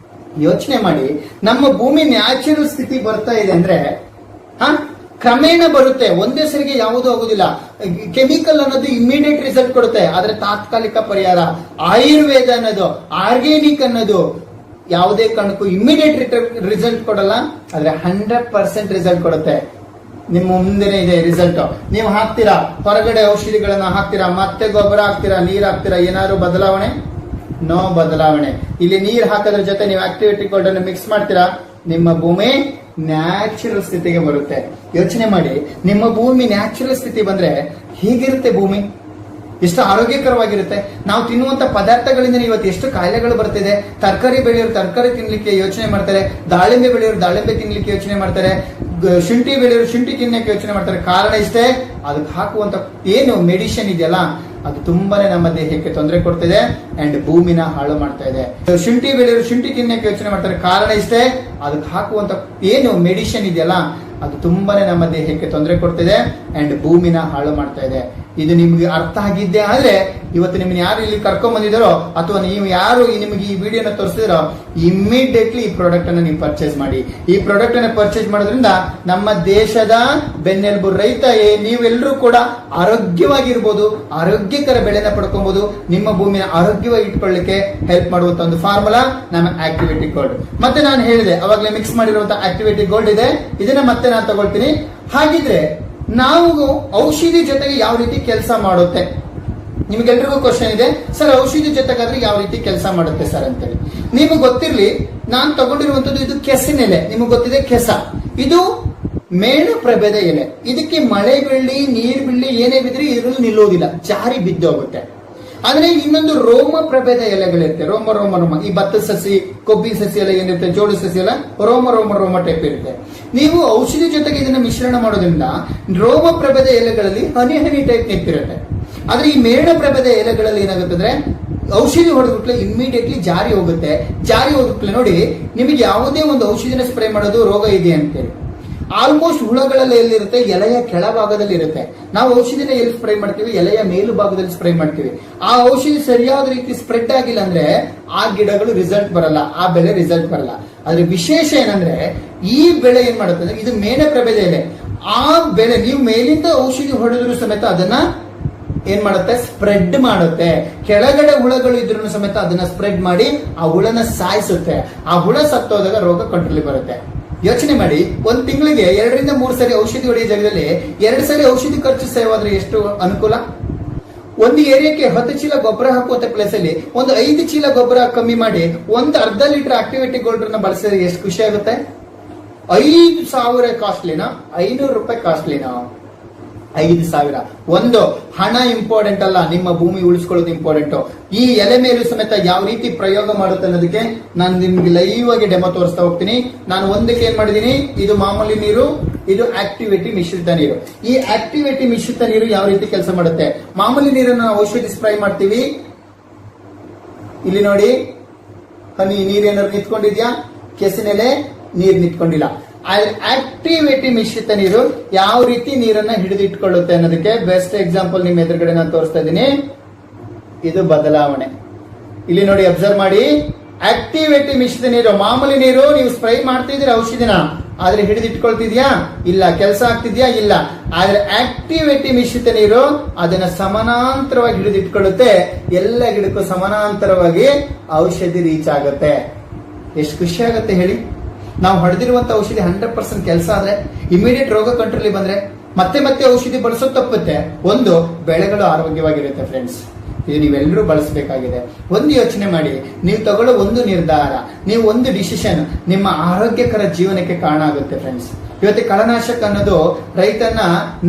ಯೋಚನೆ ಮಾಡಿ, ನಮ್ಮ ಭೂಮಿ ನ್ಯಾಚುರಲ್ ಸ್ಥಿತಿ ಬರ್ತಾ ಇದೆ ಅಂದ್ರೆ ಕ್ರಮೇಣ ಬರುತ್ತೆ. ಒಂದೇ ಸರಿಗೆ ಯಾವುದೂ ಆಗುದಿಲ್ಲ. ಕೆಮಿಕಲ್ ಅನ್ನೋದು ಇಮಿಡಿಯೇಟ್ ರಿಸಲ್ಟ್ ಕೊಡುತ್ತೆ, ಆದ್ರೆ ತಾತ್ಕಾಲಿಕ ಪರಿಹಾರ. ಆಯುರ್ವೇದ ಅನ್ನೋದು, ಆರ್ಗ್ಯಾನಿಕ್ ಅನ್ನೋದು ಯಾವುದೇ ಕಾರಣಕ್ಕೂ ಇಮಿಡಿಯೇಟ್ ರಿಸಲ್ಟ್ ಕೊಡಲ್ಲ, ಆದ್ರೆ 100% ರಿಸಲ್ಟ್ ಕೊಡುತ್ತೆ. ನಿಮ್ಮ ಮುಂದೆನೆ ಇದೆ ರಿಸಲ್ಟ್. ನೀವು ಹಾಕ್ತೀರಾ, ಹೊರಗಡೆ ಔಷಧಿಗಳನ್ನ ಹಾಕ್ತೀರಾ, ಮತ್ತೆ ಗೊಬ್ಬರ ಹಾಕ್ತೀರಾ, ನೀರ್ ಹಾಕ್ತೀರಾ, ಏನಾದ್ರು ಬದಲಾವಣೆ? ನೋ ಬದಲಾವಣೆ. ಇಲ್ಲಿ ನೀರ್ ಹಾಕೋದ್ರ ಜೊತೆ ನೀವು ಆಕ್ಟಿವಿಟಿ ಗೋಲ್ಡ್ ಅನ್ನು ಮಿಕ್ಸ್ ಮಾಡ್ತೀರಾ, ನಿಮ್ಮ ಭೂಮಿ ನ್ಯಾಚುರಲ್ ಸ್ಥಿತಿಗೆ ಬರುತ್ತೆ. ಯೋಚನೆ ಮಾಡಿ, ನಿಮ್ಮ ಭೂಮಿ ನ್ಯಾಚುರಲ್ ಸ್ಥಿತಿ ಬಂದ್ರೆ ಹೇಗಿರುತ್ತೆ ಭೂಮಿ? ಎಷ್ಟು ಆರೋಗ್ಯಕರವಾಗಿರುತ್ತೆ. ನಾವು ತಿನ್ನುವಂತ ಪದಾರ್ಥಗಳಿಂದ ಇವತ್ತು ಎಷ್ಟು ಕಾಯಿಲೆಗಳು ಬರ್ತಿದೆ. ತರಕಾರಿ ಬೆಳೆಯೋರು ತರಕಾರಿ ತಿನ್ಲಿಕ್ಕೆ ಯೋಚನೆ ಮಾಡ್ತಾರೆ, ದಾಳಿಂಬೆ ಬೆಳೆಯೋರು ದಾಳಿಂಬೆ ತಿನ್ಲಿಕ್ಕೆ ಯೋಚನೆ ಮಾಡ್ತಾರೆ, ಶುಂಠಿ ಬೆಳೆಯೋರು ಶುಂಠಿ ತಿನ್ನಕ್ಕೆ ಯೋಚನೆ ಮಾಡ್ತಾರೆ. ಕಾರಣ ಇಷ್ಟೇ, ಅದಕ್ಕೆ ಹಾಕುವಂತ ಏನು ಮೆಡಿಸಿನ್ ಇದೆಯಲ್ಲ ಅದು ತುಂಬಾನೇ ನಮ್ಮ ದೇಹಕ್ಕೆ ತೊಂದರೆ ಕೊಡ್ತಿದೆ ಅಂಡ್ ಭೂಮಿನ ಹಾಳು ಮಾಡ್ತಾ ಇದೆ. ಶುಂಠಿ ಬೆಳೆಯೋರು ಶುಂಠಿ ತಿನ್ನಕ್ಕೆ ಯೋಚನೆ ಮಾಡ್ತಾರೆ. ಕಾರಣ ಇಷ್ಟೇ, ಅದಕ್ಕೆ ಹಾಕುವಂತ ಏನು ಮೆಡಿಸಿನ್ ಇದೆಯಲ್ಲ ಅದು ತುಂಬಾನೇ ನಮ್ಮ ದೇಹಕ್ಕೆ ತೊಂದರೆ ಕೊಡ್ತಿದೆ ಅಂಡ್ ಭೂಮಿನ ಹಾಳು ಮಾಡ್ತಾ ಇದೆ. ಇದು ನಿಮ್ಗೆ ಅರ್ಥ ಆಗಿದ್ದೆ ಆದ್ರೆ ಇವತ್ತು ನಿಮ್ಮನ್ನ ಯಾರು ಇಲ್ಲಿ ಕರ್ಕೊಂಡ್ ಬಂದಿದ್ದಾರೋ ಅಥವಾ ನೀವು ಯಾರು ನಿಮಗೆ ಈ ವಿಡಿಯೋನ ತೋರಿಸಿದ್ರೋ ಇಮ್ಮಿಡಿಯೇಟ್ಲಿ ಈ ಪ್ರಾಡಕ್ಟ್ ಅನ್ನ ನೀವು ಪರ್ಚೇಸ್ ಮಾಡಿ. ಈ ಪ್ರಾಡಕ್ಟ್ ಅನ್ನ ಪರ್ಚೇಸ್ ಮಾಡೋದ್ರಿಂದ ನಮ್ಮ ದೇಶದ ಬೆನ್ನೆಲುಬು ರೈತ ನೀವೆಲ್ಲರೂ ಕೂಡ ಆರೋಗ್ಯವಾಗಿರ್ಬೋದು, ಆರೋಗ್ಯಕರ ಬೆಳೆನ ಪಡ್ಕೊಬಹುದು. ನಿಮ್ಮ ಭೂಮಿನ ಆರೋಗ್ಯವಾಗಿ ಇಟ್ಕೊಳ್ಳಿಕ್ಕೆ ಹೆಲ್ಪ್ ಮಾಡುವಂತ ಒಂದು ಫಾರ್ಮುಲಾ ನಮ್ಮ ಆಕ್ಟಿವಿಟಿ ಗೋಲ್ಡ್. ಮತ್ತೆ ನಾನು ಹೇಳಿದೆ ಅವಾಗಲೇ ಮಿಕ್ಸ್ ಮಾಡಿರುವಂತಹ ಆಕ್ಟಿವಿಟಿ ಗೋಲ್ಡ್ ಇದೆ, ಇದನ್ನ ಮತ್ತೆ ನಾನು ತಗೊಳ್ತೀನಿ. ಹಾಗಿದ್ರೆ ನಾವು ಔಷಧಿ ಜೊತೆಗೆ ಯಾವ ರೀತಿ ಕೆಲಸ ಮಾಡುತ್ತೆ? ನಿಮ್ಗೆಲ್ರಿಗೂ ಕ್ವಶನ್ ಇದೆ, ಸರ್ ಔಷಧಿ ಜೊತೆಗಾದ್ರೆ ಯಾವ ರೀತಿ ಕೆಲಸ ಮಾಡುತ್ತೆ ಸರ್ ಅಂತೇಳಿ. ನಿಮಗೆ ಗೊತ್ತಿರ್ಲಿ, ನಾನು ತಗೊಂಡಿರುವಂತದ್ದು ಇದು ಕೆಸಿನ ಎಲೆ. ನಿಮಗೆ ಗೊತ್ತಿದೆ ಕೆಸ, ಇದು ಮೇಣು ಪ್ರಭೇದ ಎಲೆ. ಇದಕ್ಕೆ ಮಳೆ ಬೀಳಿ ನೀರು ಬೀಳಿ ಏನೇ ಬಿದ್ರಿ ಇದ್ರಲ್ಲಿ ನಿಲ್ಲೋದಿಲ್ಲ, ಜಾರಿ ಬಿದ್ದೋಗುತ್ತೆ. ಆದ್ರೆ ಇನ್ನೊಂದು ರೋಮ ಪ್ರಭೇದ ಎಲೆಗಳಿರುತ್ತೆ, ರೋಮ. ಈ ಭತ್ತದ ಸಸಿ, ಕೊಬ್ಬಿ ಸಸಿ ಎಲ್ಲ ಏನಿರುತ್ತೆ, ಜೋಳ ಸಸಿ ಎಲ್ಲ ರೋಮ ಟೈಪ್ ಇರುತ್ತೆ. ನೀವು ಔಷಧಿ ಜೊತೆಗೆ ಇದನ್ನ ಮಿಶ್ರಣ ಮಾಡೋದ್ರಿಂದ ರೋಮ ಪ್ರಭೇದ ಎಲೆಗಳಲ್ಲಿ ಹನಿ ಟೈಪ್ ನೆಪ್ಪಿರುತ್ತೆ. ಆದ್ರೆ ಈ ಮೇಣ ಪ್ರಭೇದ ಎಲೆಗಳಲ್ಲಿ ಏನಾಗುತ್ತೆ ಅಂದ್ರೆ ಔಷಧಿ ಹೊಡೆದ್ಬಿಟ್ಲೆ ಇಮ್ಮಿಡಿಯೇಟ್ಲಿ ಜಾರಿ ಹೋಗುತ್ತೆ. ಜಾರಿ ಹೋಗ್ಬಿಟ್ಲೆ ನೋಡಿ, ನಿಮಗೆ ಯಾವುದೇ ಒಂದು ಔಷಧಿನ ಸ್ಪ್ರೇ ಮಾಡೋದು ರೋಗ ಇದೆ ಅಂತೇಳಿ ಆಲ್ಮೋಸ್ಟ್ ಹುಳಗಳೆಲ್ಲ ಎಲ್ಲಿರುತ್ತೆ, ಎಲೆಯ ಕೆಳಭಾಗದಲ್ಲಿ ಇರುತ್ತೆ. ನಾವು ಔಷಧಿನ ಎಲ್ಲಿ ಸ್ಪ್ರೇ ಮಾಡ್ತೀವಿ, ಎಲೆಯ ಮೇಲು ಭಾಗದಲ್ಲಿ ಸ್ಪ್ರೇ ಮಾಡ್ತೀವಿ. ಆ ಔಷಧಿ ಸರಿಯಾದ ರೀತಿ ಸ್ಪ್ರೆಡ್ ಆಗಿಲ್ಲ ಅಂದ್ರೆ ಆ ಗಿಡಗಳು ರಿಸಲ್ಟ್ ಬರಲ್ಲ, ಆ ಬೆಳೆ ರಿಸಲ್ಟ್ ಬರಲ್ಲ. ಆದ್ರೆ ವಿಶೇಷ ಏನಂದ್ರೆ ಈ ಬೆಳೆ ಏನ್ ಮಾಡುತ್ತೆ ಅಂದ್ರೆ ಇದು ಮೇಣ ಪ್ರಭೇದ ಎಲೆ. ಆ ಬೆಳೆ ನೀವು ಮೇಲಿಂದ ಔಷಧಿ ಹೊಡೆದ್ರು ಸಮೇತ ಅದನ್ನ ಏನ್ ಮಾಡುತ್ತೆ, ಸ್ಪ್ರೆಡ್ ಮಾಡುತ್ತೆ. ಕೆಳಗಡೆ ಹುಳಗಳು ಇದ್ರೂ ಸಮೇತ ಅದನ್ನ ಸ್ಪ್ರೆಡ್ ಮಾಡಿ ಆ ಹುಳನ ಸಾಯಿಸುತ್ತೆ. ಆ ಹುಳ ಸತ್ತೋದಾಗ ರೋಗ ಕಂಟ್ರೋಲ್ ಬರುತ್ತೆ. ಯೋಚನೆ ಮಾಡಿ, ಒಂದ್ ತಿಂಗಳಿಗೆ 2 ರಿಂದ 3 ಸರಿ ಔಷಧಿ ಹೊಡೆಯೋ ಜಾಗದಲ್ಲಿ 2 ಸರಿ ಔಷಧಿ ಖರ್ಚು ಸೇವ್ ಆದ್ರೆ ಎಷ್ಟು ಅನುಕೂಲ. ಒಂದು ಏರಿಯಾಕ್ಕೆ 10 ಚೀಲ ಗೊಬ್ಬರ ಹಾಕುವಂತ ಪ್ಲೇಸ್ ಅಲ್ಲಿ ಒಂದು 5 ಚೀಲ ಗೊಬ್ಬರ ಕಮ್ಮಿ ಮಾಡಿ ಒಂದು ಅರ್ಧ ಲೀಟರ್ ಆಕ್ಟಿವೇಟಿ ಗೋಲ್ಡ್ ಬಳಸಿದ್ರೆ ಎಷ್ಟು ಖುಷಿ ಆಗುತ್ತೆ. 5,000 ಕಾಸ್ಟ್ಲಿನಾ, 500 ರೂಪಾಯಿ ಕಾಸ್ಟ್ಲಿನಾ? 5,000. ಒಂದು ಹಣ ಇಂಪಾರ್ಟೆಂಟ್ ಅಲ್ಲ, ನಿಮ್ಮ ಭೂಮಿ ಉಳಿಸ್ಕೊಳ್ಳೋದು ಇಂಪಾರ್ಟೆಂಟ್. ಈ ಎಲೆ ಮೇಲೂ ಸಮೇತ ಯಾವ ರೀತಿ ಪ್ರಯೋಗ ಮಾಡುತ್ತೆ ಅನ್ನೋದಕ್ಕೆ ನಾನು ನಿಮ್ಗೆ ಲೈವ್ ಆಗಿ ಡೆಮೋ ತೋರಿಸ್ತಾ ಹೋಗ್ತೀನಿ. ನಾನು ಒಂದಕ್ಕೆ ಏನ್ ಮಾಡಿದೀನಿ, ಇದು ಮಾಮೂಲಿ ನೀರು, ಇದು ಆಕ್ಟಿವೇಟಿ ಮಿಶ್ರಿತ ನೀರು. ಈ ಆಕ್ಟಿವೇಟಿ ಮಿಶ್ರಿತ ನೀರು ಯಾವ ರೀತಿ ಕೆಲಸ ಮಾಡುತ್ತೆ. ಮಾಮೂಲಿ ನೀರನ್ನು ಔಷಧಿ ಸ್ಪ್ರೇ ಮಾಡ್ತೀವಿ, ಇಲ್ಲಿ ನೋಡಿ ಹನಿ ನೀರೇನಾದ್ರು ನಿಂತ್ಕೊಂಡಿದ್ಯಾ, ಕೆಸಿನೆಲೆ ನೀರು ನಿಂತ್ಕೊಂಡಿಲ್ಲ. ಆಕ್ಟಿವೇಟಿ ಮಿಶ್ರಿತ ನೀರು ಯಾವ ರೀತಿ ನೀರನ್ನ ಹಿಡಿದಿಟ್ಕೊಳ್ಳುತ್ತೆ ಅನ್ನೋದಕ್ಕೆ ಬೆಸ್ಟ್ ಎಕ್ಸಾಂಪಲ್ ನಿಮ್ಮ ಎದುರುಗಡೆ ನಾನು ತೋರಿಸ್ತಾ ಇದ್ದೀನಿ. ಇದು ಬದಲಾವಣೆ. ಇಲ್ಲಿ ನೋಡಿ, ಅಬ್ಸರ್ವ್ ಮಾಡಿ. ಆಕ್ಟಿವೇಟಿ ಮಿಶ್ರಿತ ನೀರು, ಮಾಮೂಲಿ ನೀರು ನೀವು ಸ್ಪ್ರೈ ಮಾಡ್ತಿದ್ದೀರಾ ಔಷಧಿನ, ಆದ್ರೆ ಹಿಡಿದಿಟ್ಕೊಳ್ತಿದ್ಯಾ? ಇಲ್ಲ. ಕೆಲಸ ಆಗ್ತಿದ್ಯಾ? ಇಲ್ಲ. ಆದ್ರೆ ಆಕ್ಟಿವೇಟಿ ಮಿಶ್ರಿತ ನೀರು ಅದನ್ನ ಸಮಾನಾಂತರವಾಗಿ ಹಿಡಿದಿಟ್ಕೊಳ್ಳುತ್ತೆ. ಎಲ್ಲ ಗಿಡಕ್ಕೂ ಸಮಾನಾಂತರವಾಗಿ ಔಷಧಿ ರೀಚ್ ಆಗುತ್ತೆ. ಎಷ್ಟು ಖುಷಿ ಆಗುತ್ತೆ ಹೇಳಿ. ನಾವು ಹೊಡೆದಿರುವಂತ ಔಷಧಿ 100% ಕೆಲಸ ಆದ್ರೆ, ಇಮಿಡಿಯೇಟ್ ರೋಗ ಕಂಟ್ರೋಲ್ ಬಂದ್ರೆ ಮತ್ತೆ ಮತ್ತೆ ಔಷಧಿ ಬಳಸೋದು ತಪ್ಪುತ್ತೆ. ಒಂದು, ಬೆಳೆಗಳು ಆರೋಗ್ಯವಾಗಿರುತ್ತೆ ಫ್ರೆಂಡ್ಸ್. ಇದು ನೀವೆಲ್ಲರೂ ಬಳಸಬೇಕಾಗಿದೆ. ಒಂದು ಯೋಚನೆ ಮಾಡಿ, ನೀವು ತಗೊಳ್ಳೋ ಒಂದು ನಿರ್ಧಾರ, ನೀವು ಒಂದು ಡಿಸಿಷನ್ ನಿಮ್ಮ ಆರೋಗ್ಯಕರ ಜೀವನಕ್ಕೆ ಕಾರಣ ಆಗುತ್ತೆ ಫ್ರೆಂಡ್ಸ್. ಇವತ್ತು ಕಳೆನಾಶಕ ಅನ್ನೋದು ರೈತನ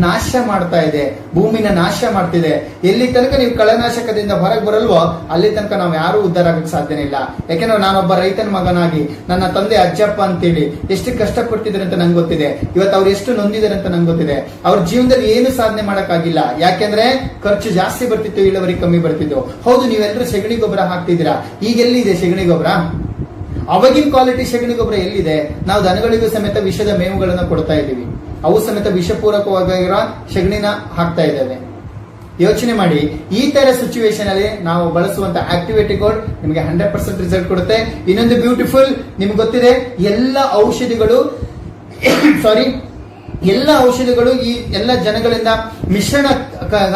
ನಾಶ ಮಾಡ್ತಾ ಇದೆ, ಭೂಮಿನ ನಾಶ ಮಾಡ್ತಿದೆ. ಎಲ್ಲಿ ತನಕ ನೀವು ಕಳೆನಾಶಕದಿಂದ ಹೊರಗೆ ಬರಲ್ವೋ ಅಲ್ಲಿ ತನಕ ನಾವು ಯಾರು ಉದ್ಧಾರ ಆಗಕ್ಕೆ ಸಾಧ್ಯನೇ ಇಲ್ಲ. ಯಾಕೆಂದ್ರೆ ನಾನೊಬ್ಬ ರೈತನ ಮಗನಾಗಿ ನನ್ನ ತಂದೆ ಅಜ್ಜಪ್ಪ ಅಂತೇಳಿ ಎಷ್ಟು ಕಷ್ಟಪಡ್ತಿದ್ದಾರೆ ಅಂತ ನಂಗೆ ಗೊತ್ತಿದೆ. ಇವತ್ತು ಅವ್ರು ಎಷ್ಟು ನೊಂದಿದ್ದಾರೆ ಅಂತ ನಂಗೆ ಗೊತ್ತಿದೆ. ಅವ್ರ ಜೀವನದಲ್ಲಿ ಏನು ಸಾಧನೆ ಮಾಡಕ್ಕಾಗಿಲ್ಲ, ಯಾಕೆಂದ್ರೆ ಖರ್ಚು ಜಾಸ್ತಿ ಬರ್ತಿತ್ತು, ಇಳುವರಿ ಕಮ್ಮಿ ಬರ್ತಿತ್ತು. ಹೌದು, ನೀವೆಲ್ಲರೂ ಸೆಗಣಿ ಗೊಬ್ಬರ ಹಾಕ್ತಿದ್ದೀರಾ. ಈಗ ಎಲ್ಲಿದೆ ಸೆಗಣಿ ಗೊಬ್ಬರ? ಅವಾಗಿನ ಕ್ವಾಲಿಟಿ ಸೆಗಣಿ ಗೊಬ್ಬರ ಎಲ್ಲಿದೆ? ನಾವು ದನಗಳಿಗೂ ಸಮೇತ ವಿಷದ ಮೇವುಗಳನ್ನ ಕೊಡ್ತಾ ಇದ್ದೀವಿ, ಅವು ಸಮೇತ ವಿಷಪೂರಕವಾಗಿರೋ ಸೆಗಣಿನ ಹಾಕ್ತಾ ಇದ್ದೇವೆ. ಯೋಚನೆ ಮಾಡಿ, ಈ ತರ ಸಿಚುವೇಶನ್ ಅಲ್ಲಿ ನಾವು ಬಳಸುವಂತ ಆಕ್ಟಿವೇಟಿ ಗೋಲ್ಡ್ ನಿಮಗೆ 100% ರಿಸಲ್ಟ್ ಕೊಡುತ್ತೆ. ಇನ್ನೊಂದು ಬ್ಯೂಟಿಫುಲ್, ನಿಮ್ಗೆ ಗೊತ್ತಿದೆ, ಎಲ್ಲ ಔಷಧಿಗಳು ಈ ಎಲ್ಲ ಜನಗಳಿಂದ ಮಿಶ್ರಣ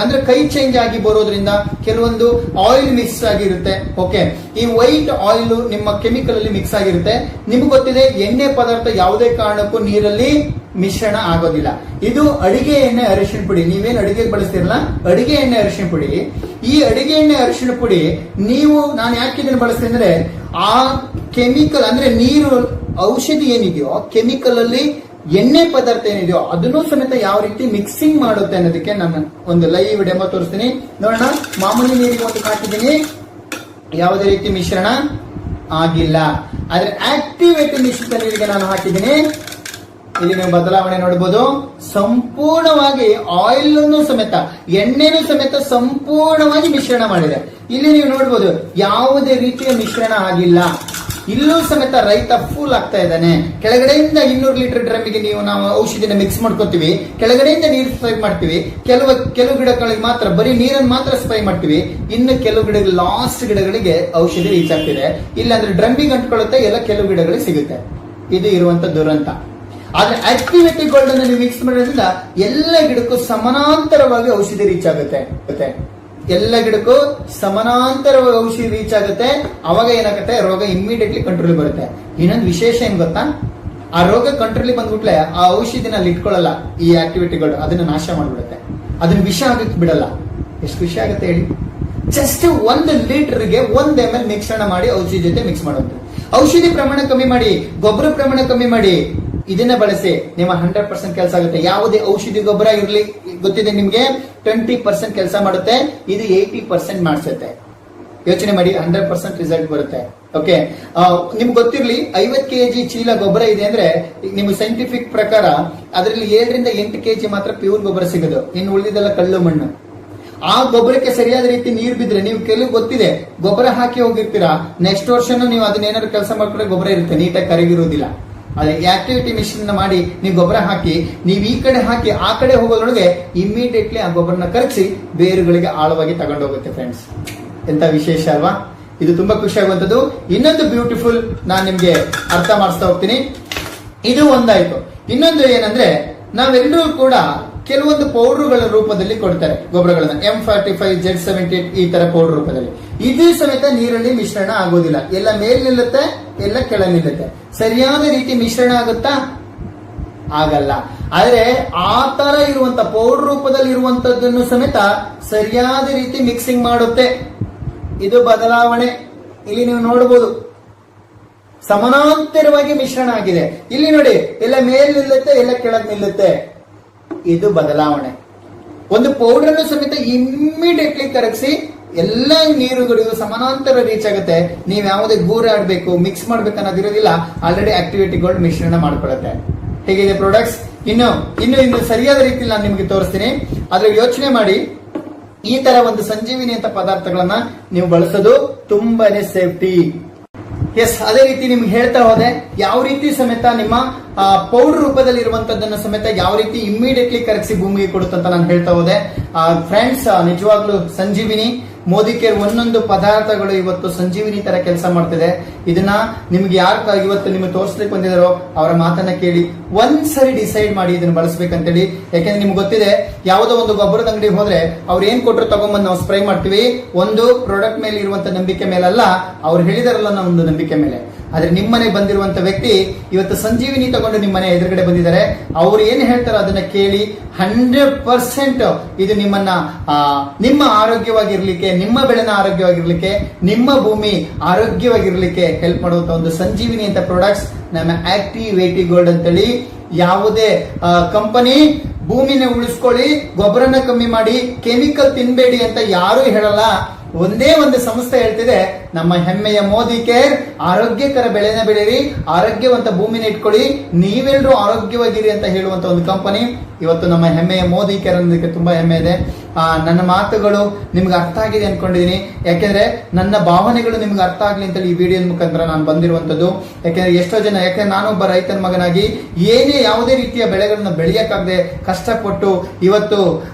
ಅಂದ್ರೆ ಕೈ ಚೇಂಜ್ ಆಗಿ ಬರೋದ್ರಿಂದ ಕೆಲವೊಂದು ಆಯಿಲ್ ಮಿಕ್ಸ್ ಆಗಿರುತ್ತೆ. ಓಕೆ, ಈ ವೈಟ್ ಆಯಿಲ್ ನಿಮ್ಮ ಕೆಮಿಕಲ್ ಅಲ್ಲಿ ಮಿಕ್ಸ್ ಆಗಿರುತ್ತೆ. ನಿಮ್ಗೆ ಗೊತ್ತಿದೆ, ಎಣ್ಣೆ ಪದಾರ್ಥ ಯಾವುದೇ ಕಾರಣಕ್ಕೂ ನೀರಲ್ಲಿ ಮಿಶ್ರಣ ಆಗೋದಿಲ್ಲ. ಇದು ಅಡಿಗೆ ಎಣ್ಣೆ ಅರಿಶಿಣ ಪುಡಿ, ನೀವೇನು ಅಡಿಗೆ ಬಳಸ್ತಿರಲ್ಲ, ಅಡಿಗೆ ಎಣ್ಣೆ ಅರಿಶಿಣ ಪುಡಿ. ಈ ಅಡಿಗೆ ಎಣ್ಣೆ ಅರಿಶಿಣ ಪುಡಿ ನಾನು ಯಾಕೆ ಇದನ್ನು ಬಳಸ್ತೀನಿ ಅಂದ್ರೆ, ಆ ಕೆಮಿಕಲ್ ಅಂದ್ರೆ ನೀರು ಔಷಧಿ ಏನಿದೆಯೋ ಕೆಮಿಕಲ್ ಅಲ್ಲಿ ಎಣ್ಣೆ ಪದಾರ್ಥ ಏನಿದೆಯೋ ಅದನ್ನು ಸಮೇತ ಯಾವ ರೀತಿ ಮಿಕ್ಸಿಂಗ್ ಮಾಡುತ್ತೆ ಅನ್ನೋದಕ್ಕೆ ನಾನು ಒಂದು ಲೈವ್ ಡೆಮೋ ತೋರಿಸ್ತೀನಿ. ನೋಡೋಣ. ಮಾಮೂಲಿ ನೀರಿಗೆ ಒಂದು ಹಾಕಿದ್ದೀನಿ, ಯಾವುದೇ ರೀತಿ ಮಿಶ್ರಣ ಆಗಿಲ್ಲ. ಆದ್ರೆ ಆಕ್ಟಿವೇಟಿ ಮಿಶ್ರಿತ ನೀರಿಗೆ ನಾನು ಹಾಕಿದ್ದೀನಿ, ಇಲ್ಲಿ ನೀವು ಬದಲಾವಣೆ ನೋಡಬಹುದು. ಸಂಪೂರ್ಣವಾಗಿ ಆಯಿಲ್ ಅನ್ನು ಸಮೇತ ಎಣ್ಣೆನೂ ಸಮೇತ ಸಂಪೂರ್ಣವಾಗಿ ಮಿಶ್ರಣ ಮಾಡಿದೆ. ಇಲ್ಲಿ ನೀವು ನೋಡಬಹುದು, ಯಾವುದೇ ರೀತಿಯ ಮಿಶ್ರಣ ಆಗಿಲ್ಲ. ಇಲ್ಲೂ ಸಮೇತ ರೈತ ಫುಲ್ ಆಗ್ತಾ ಇದ್ದಾನೆ. ಕೆಳಗಡೆಯಿಂದ 200 ಲೀಟರ್ ಡ್ರಮ್ಮಿಗೆ ನಾವು ಔಷಧಿನ ಮಿಕ್ಸ್ ಮಾಡ್ಕೊತೀವಿ, ಕೆಳಗಡೆಯಿಂದ ನೀರು ಸ್ಪ್ರೈ ಮಾಡ್ತೀವಿ. ಕೆಲವು ಗಿಡಗಳಿಗೆ ಮಾತ್ರ ಬರೀ ನೀರನ್ನು ಮಾತ್ರ ಸ್ಪ್ರೈ ಮಾಡ್ತೀವಿ. ಇನ್ನು ಕೆಲವು ಗಿಡಗಳು, ಲಾಸ್ಟ್ ಗಿಡಗಳಿಗೆ ಔಷಧಿ ರೀಚ್ ಆಗ್ತಿದೆ. ಇಲ್ಲಾಂದ್ರೆ ಡ್ರಮ್ಮಿಗೆ ಅಂಟ್ಕೊಳ್ಳುತ್ತೆ, ಎಲ್ಲ ಕೆಲವು ಗಿಡಗಳಿಗೆ ಸಿಗುತ್ತೆ. ಇದು ಇರುವಂತ ದುರಂತ. ಆದ್ರೆ ಆಕ್ಟಿವೇಟಿ ಗೋಲ್ಡ್ ಅನ್ನು ನೀವು ಮಿಕ್ಸ್ ಮಾಡೋದ್ರಿಂದ ಎಲ್ಲ ಗಿಡಕ್ಕೂ ಸಮಾನಾಂತರವಾಗಿ ಔಷಧಿ ರೀಚ್ ಆಗುತ್ತೆ. ಎಲ್ಲ ಗಿಡಕ್ಕೂ ಸಮಾನಾಂತರವಾಗಿ ಔಷಧಿ ರೀಚ್ ಆಗುತ್ತೆ. ಅವಾಗ ಏನಾಗುತ್ತೆ, ರೋಗ ಇಮ್ಮಿಡಿಯೇಟ್ಲಿ ಕಂಟ್ರೋಲ್ ಬರುತ್ತೆ. ಇನ್ನೊಂದು ವಿಶೇಷ ಏನ್ ಗೊತ್ತಾ, ಆ ರೋಗ ಕಂಟ್ರೋಲ್ ಬಂದ್ಬಿಟ್ಲೆ ಆ ಔಷಧಿನ ಅಲ್ಲಿ ಇಟ್ಕೊಳ್ಳಲ್ಲ ಈ ಆಕ್ಟಿವಿಟಿ ಗೋಲ್ಡ್, ಅದನ್ನ ನಾಶ ಮಾಡ್ಬಿಡುತ್ತೆ, ಅದನ್ನ ವಿಷ ಆಗಕ್ಕೆ ಬಿಡಲ್ಲ. ಎಷ್ಟು ಖುಷಿ ಆಗುತ್ತೆ ಹೇಳಿ. ಜಸ್ಟ್ 1 ಲೀಟರ್ಗೆ 1 ml ಮಿಶ್ರಣ ಮಾಡಿ ಔಷಧಿ ಜೊತೆ ಮಿಕ್ಸ್ ಮಾಡುವಂತ. ಔಷಧಿ ಪ್ರಮಾಣ ಕಮ್ಮಿ ಮಾಡಿ, ಗೊಬ್ಬರ ಪ್ರಮಾಣ ಕಮ್ಮಿ ಮಾಡಿ, ಇದನ್ನ ಬಳಸಿ ನಿಮ್ಮ 100% ಕೆಲಸ ಆಗುತ್ತೆ. ಯಾವುದೇ ಔಷಧಿ ಗೊಬ್ಬರ ಇರಲಿ, ಗೊತ್ತಿದೆ ನಿಮ್ಗೆ, 20% ಕೆಲಸ ಮಾಡುತ್ತೆ, ಇದು 80% ಮಾಡಿಸುತ್ತೆ. ಯೋಚನೆ ಮಾಡಿ, 100% ರಿಸಲ್ಟ್ ಬರುತ್ತೆ. ಓಕೆ, ನಿಮ್ಗೆ ಗೊತ್ತಿರಲಿ, 50 kg ಚೀಲ ಗೊಬ್ಬರ ಇದೆ ಅಂದ್ರೆ ನಿಮ್ಗೆ ಸೈಂಟಿಫಿಕ್ ಪ್ರಕಾರ ಅದರಲ್ಲಿ 7 ರಿಂದ 8 kg ಮಾತ್ರ ಪ್ಯೂರ್ ಗೊಬ್ಬರ ಸಿಗೋದು, ಇನ್ನು ಉಳಿದಿದ್ದೆಲ್ಲ ಕಳ್ಳು ಮಣ್ಣು. ಆ ಗೊಬ್ಬರಕ್ಕೆ ಸರಿಯಾದ ರೀತಿ ನೀರು ಬಿದ್ರೆ, ನೀವು ಕೆಲವು ಗೊತ್ತಿದೆ ಗೊಬ್ಬರ ಹಾಕಿ ಹೋಗಿರ್ತೀರಾ, ನೆಕ್ಸ್ಟ್ ವರ್ಷನೂ ನೀವು ಅದನ್ನೇನಾದ್ರು ಕೆಲಸ ಮಾಡ್ಕೊಂಡ್ರೆ ಗೊಬ್ಬರ ಇರುತ್ತೆ, ನೀಟಾಗಿ ಕರಗಿರುವುದಿಲ್ಲ. ಅದೇ ಆಕ್ಟಿವಿಟಿ ಮಿಷನ್ ಮಾಡಿ ನೀವು ಗೊಬ್ಬರ ಹಾಕಿ, ನೀವು ಈ ಕಡೆ ಹಾಕಿ ಆ ಕಡೆ ಹೋಗೋದ್ರೊಳಗೆ ಇಮಿಡಿಯೇಟ್ಲಿ ಆ ಗೊಬ್ಬರನ ಕರಗಿಸಿ ಬೇರುಗಳಿಗೆ ಆಳವಾಗಿ ತಗೊಂಡೋಗುತ್ತೆ. ಫ್ರೆಂಡ್ಸ್, ಎಂತ ವಿಶೇಷ ಅಲ್ವಾ? ಇದು ತುಂಬಾ ಖುಷಿ ಆಗುವಂತದ್ದು. ಇನ್ನೊಂದು ಬ್ಯೂಟಿಫುಲ್ ನಾನು ನಿಮ್ಗೆ ಅರ್ಥ ಮಾಡಿಸ್ತಾ ಹೋಗ್ತೀನಿ. ಇದು ಒಂದಾಯ್ತು. ಇನ್ನೊಂದು ಏನಂದ್ರೆ, ನಾವೆಲ್ಲರೂ ಕೂಡ ಕೆಲವೊಂದು ಪೌಡರ್ಗಳ ರೂಪದಲ್ಲಿ ಕೊಡ್ತಾರೆ ಗೊಬ್ಬರಗಳನ್ನ, M45, Z78 ಈ ತರ ಪೌಡರ್ ರೂಪದಲ್ಲಿ. ಇದು ಸಮೇತ ನೀರಲ್ಲಿ ಮಿಶ್ರಣ ಆಗೋದಿಲ್ಲ, ಎಲ್ಲ ಮೇಲ್ ನಿಲ್ಲುತ್ತೆ, ಎಲ್ಲ ಕೆಳ ನಿಲ್ಲುತ್ತೆ. ಸರಿಯಾದ ರೀತಿ ಮಿಶ್ರಣ ಆಗುತ್ತಾ? ಆಗಲ್ಲ. ಆದ್ರೆ ಆ ತರ ಇರುವಂತ ಪೌಡರ್ ರೂಪದಲ್ಲಿ ಇರುವಂತದ್ದನ್ನು ಸಮೇತ ಸರಿಯಾದ ರೀತಿ ಮಿಕ್ಸಿಂಗ್ ಮಾಡುತ್ತೆ. ಇದು ಬದಲಾವಣೆ. ಇಲ್ಲಿ ನೀವು ನೋಡಬಹುದು, ಸಮಾನಾಂತರವಾಗಿ ಮಿಶ್ರಣ ಆಗಿದೆ. ಇಲ್ಲಿ ನೋಡಿ, ಎಲ್ಲ ಮೇಲ್ ನಿಲ್ಲುತ್ತೆ, ಎಲ್ಲ ಕೆಳಗ್ ನಿಲ್ಲುತ್ತೆ. ಇದು ಬದಲಾವಣೆ. ಒಂದು ಪೌಡರ್ ಅನ್ನು ಸಮೇತ ಇಮ್ಮಿಡಿಯೇಟ್ಲಿ ಕರಗಿಸಿ ಎಲ್ಲ ನೀರುಗಳಿಗೂ ಸಮಾನಾಂತರ ರೀಚ್ ಆಗುತ್ತೆ. ನೀವು ಯಾವುದೇ ಗೂರಾಡ್ಬೇಕು, ಮಿಕ್ಸ್ ಮಾಡ್ಬೇಕು ಅನ್ನೋದಿರೋದಿಲ್ಲ. ಆಲ್ರೆಡಿ ಆಕ್ಟಿವಿಟಿಗಳು ಮಿಶ್ರಣ ಮಾಡ್ಕೊಳ್ಳುತ್ತೆ. ಹೇಗಿದೆ ಪ್ರಾಡಕ್ಟ್ಸ್? ಇನ್ನು ಸರಿಯಾದ ರೀತಿಯಲ್ಲಿ ನಾನು ನಿಮಗೆ ತೋರಿಸ್ತೀನಿ. ಆದ್ರೆ ಯೋಚನೆ ಮಾಡಿ, ಈ ತರ ಒಂದು ಸಂಜೀವಿನಿ ಅಂತ ಪದಾರ್ಥಗಳನ್ನ ನೀವು ಬಳಸೋದು ತುಂಬಾನೇ ಸೇಫ್ಟಿ. ಎಸ್, ಅದೇ ರೀತಿ ನಿಮ್ಗೆ ಹೇಳ್ತಾ ಹೋದೆ ಯಾವ ರೀತಿ ಸಮೇತ ನಿಮ್ಮ ಪೌಡರ್ ರೂಪದಲ್ಲಿ ಇರುವಂತದ್ದನ್ನು ಸಮೇತ ಯಾವ ರೀತಿ ಇಮ್ಮಿಡಿಯೇಟ್ಲಿ ಕರಗಿಸಿ ಭೂಮಿಗೆ ಕೊಡುತ್ತಂತ ನಾನು ಹೇಳ್ತಾ ಹೋದೆ. ಫ್ರೆಂಡ್ಸ್, ನಿಜವಾಗ್ಲೂ ಸಂಜೀವಿನಿ ಮೋದಿ ಕೇರ್ ಒಂದೊಂದು ಪದಾರ್ಥಗಳು ಇವತ್ತು ಸಂಜೀವಿನಿ ತರ ಕೆಲಸ ಮಾಡ್ತಿದೆ. ಇದನ್ನ ನಿಮ್ಗೆ ಯಾರು ಇವತ್ತು ನಿಮ್ಗೆ ತೋರಿಸ್ಲಿಕ್ಕೆ ಬಂದಿದಾರೋ ಅವರ ಮಾತನ್ನ ಕೇಳಿ ಒಂದ್ಸರಿ ಡಿಸೈಡ್ ಮಾಡಿ ಇದನ್ನ ಬಳಸಬೇಕಂತೇಳಿ. ಯಾಕೆಂದ್ರೆ ನಿಮ್ಗೆ ಗೊತ್ತಿದೆ, ಯಾವುದೋ ಒಂದು ಗೊಬ್ಬರದ ಅಂಗಡಿ ಹೋದ್ರೆ ಅವ್ರು ಏನ್ ಕೊಟ್ಟರು ತಗೊಂಡ್ಬಂದು ನಾವು ಸ್ಪ್ರೇ ಮಾಡ್ತೀವಿ. ಒಂದು ಪ್ರಾಡಕ್ಟ್ ಮೇಲೆ ಇರುವಂತ ನಂಬಿಕೆ ಮೇಲಲ್ಲ, ಅವ್ರು ಹೇಳಿದಾರಲ್ಲ ಅನ್ನೋ ಒಂದು ನಂಬಿಕೆ ಮೇಲೆ. ಆದ್ರೆ ನಿಮ್ಮನೆ ಬಂದಿರುವಂತ ವ್ಯಕ್ತಿ ಇವತ್ತು ಸಂಜೀವಿನಿ ತಗೊಂಡು ನಿಮ್ಮನೆ ಎದುರುಗಡೆ ಬಂದಿದ್ದಾರೆ. ಅವ್ರು ಏನ್ ಹೇಳ್ತಾರೋ ಅದನ್ನ ಕೇಳಿ 100% ಇದು ನಿಮ್ಮ ಆರೋಗ್ಯವಾಗಿರ್ಲಿಕ್ಕೆ, ನಿಮ್ಮ ಬೆಳೆನ ಆರೋಗ್ಯವಾಗಿರ್ಲಿಕ್ಕೆ, ನಿಮ್ಮ ಭೂಮಿ ಆರೋಗ್ಯವಾಗಿರ್ಲಿಕ್ಕೆ ಹೆಲ್ಪ್ ಮಾಡುವಂತ ಒಂದು ಸಂಜೀವಿನಿ ಅಂತ ಪ್ರಾಡಕ್ಟ್ಸ್ ನಮ್ಮ ಆಕ್ಟಿವೇಟಿ ಗೋಲ್ಡ್ ಅಂತೇಳಿ. ಯಾವುದೇ ಕಂಪನಿ ಭೂಮಿನ ಉಳಿಸ್ಕೊಳ್ಳಿ, ಗೊಬ್ಬರನ ಕಮ್ಮಿ ಮಾಡಿ, ಕೆಮಿಕಲ್ ತಿನ್ಬೇಡಿ ಅಂತ ಯಾರು ಹೇಳಲ್ಲ. ಒಂದೇ ಒಂದು ಸಂಸ್ಥೆ ಹೇಳ್ತಿದೆ, ನಮ್ಮ ಹೆಮ್ಮೆಯ ಮೋದಿ ಕೇರ್, ಆರೋಗ್ಯಕರ ಬೆಳೆನ ಬೆಳೀರಿ, ಆರೋಗ್ಯವಂತ ಭೂಮಿನ ಇಟ್ಕೊಳ್ಳಿ, ನೀವೆಲ್ಲರೂ ಆರೋಗ್ಯವಾಗಿರಿ ಅಂತ ಹೇಳುವಂತ ಒಂದು ಕಂಪನಿ ಇವತ್ತು ನಮ್ಮ ಹೆಮ್ಮೆಯ ಮೋದಿ ಕೇರ್ ಅನ್ನೋದಕ್ಕೆ ತುಂಬಾ ಹೆಮ್ಮೆ ಇದೆ. ನನ್ನ ಮಾತುಗಳು ನಿಮ್ಗೆ ಅರ್ಥ ಆಗಿದೆ ಅನ್ಕೊಂಡಿದೀನಿ. ಯಾಕೆಂದ್ರೆ ನನ್ನ ಭಾವನೆಗಳು ನಿಮ್ಗೆ ಅರ್ಥ ಆಗ್ಲಿ ಅಂತೇಳಿ ಈ ವಿಡಿಯೋದ ಮುಖಾಂತರ ನಾನು ಬಂದಿರುವಂತದ್ದು. ಯಾಕೆಂದ್ರೆ ಎಷ್ಟೋ ಜನ, ಯಾಕೆಂದ್ರೆ ನಾನೊಬ್ಬ ರೈತನ ಮಗನಾಗಿ ಯಾವುದೇ ರೀತಿಯ ಬೆಳೆಗಳನ್ನ ಬೆಳೆಯಕ್ಕಾಗದೆ ಕಷ್ಟಪಟ್ಟು ಇವತ್ತು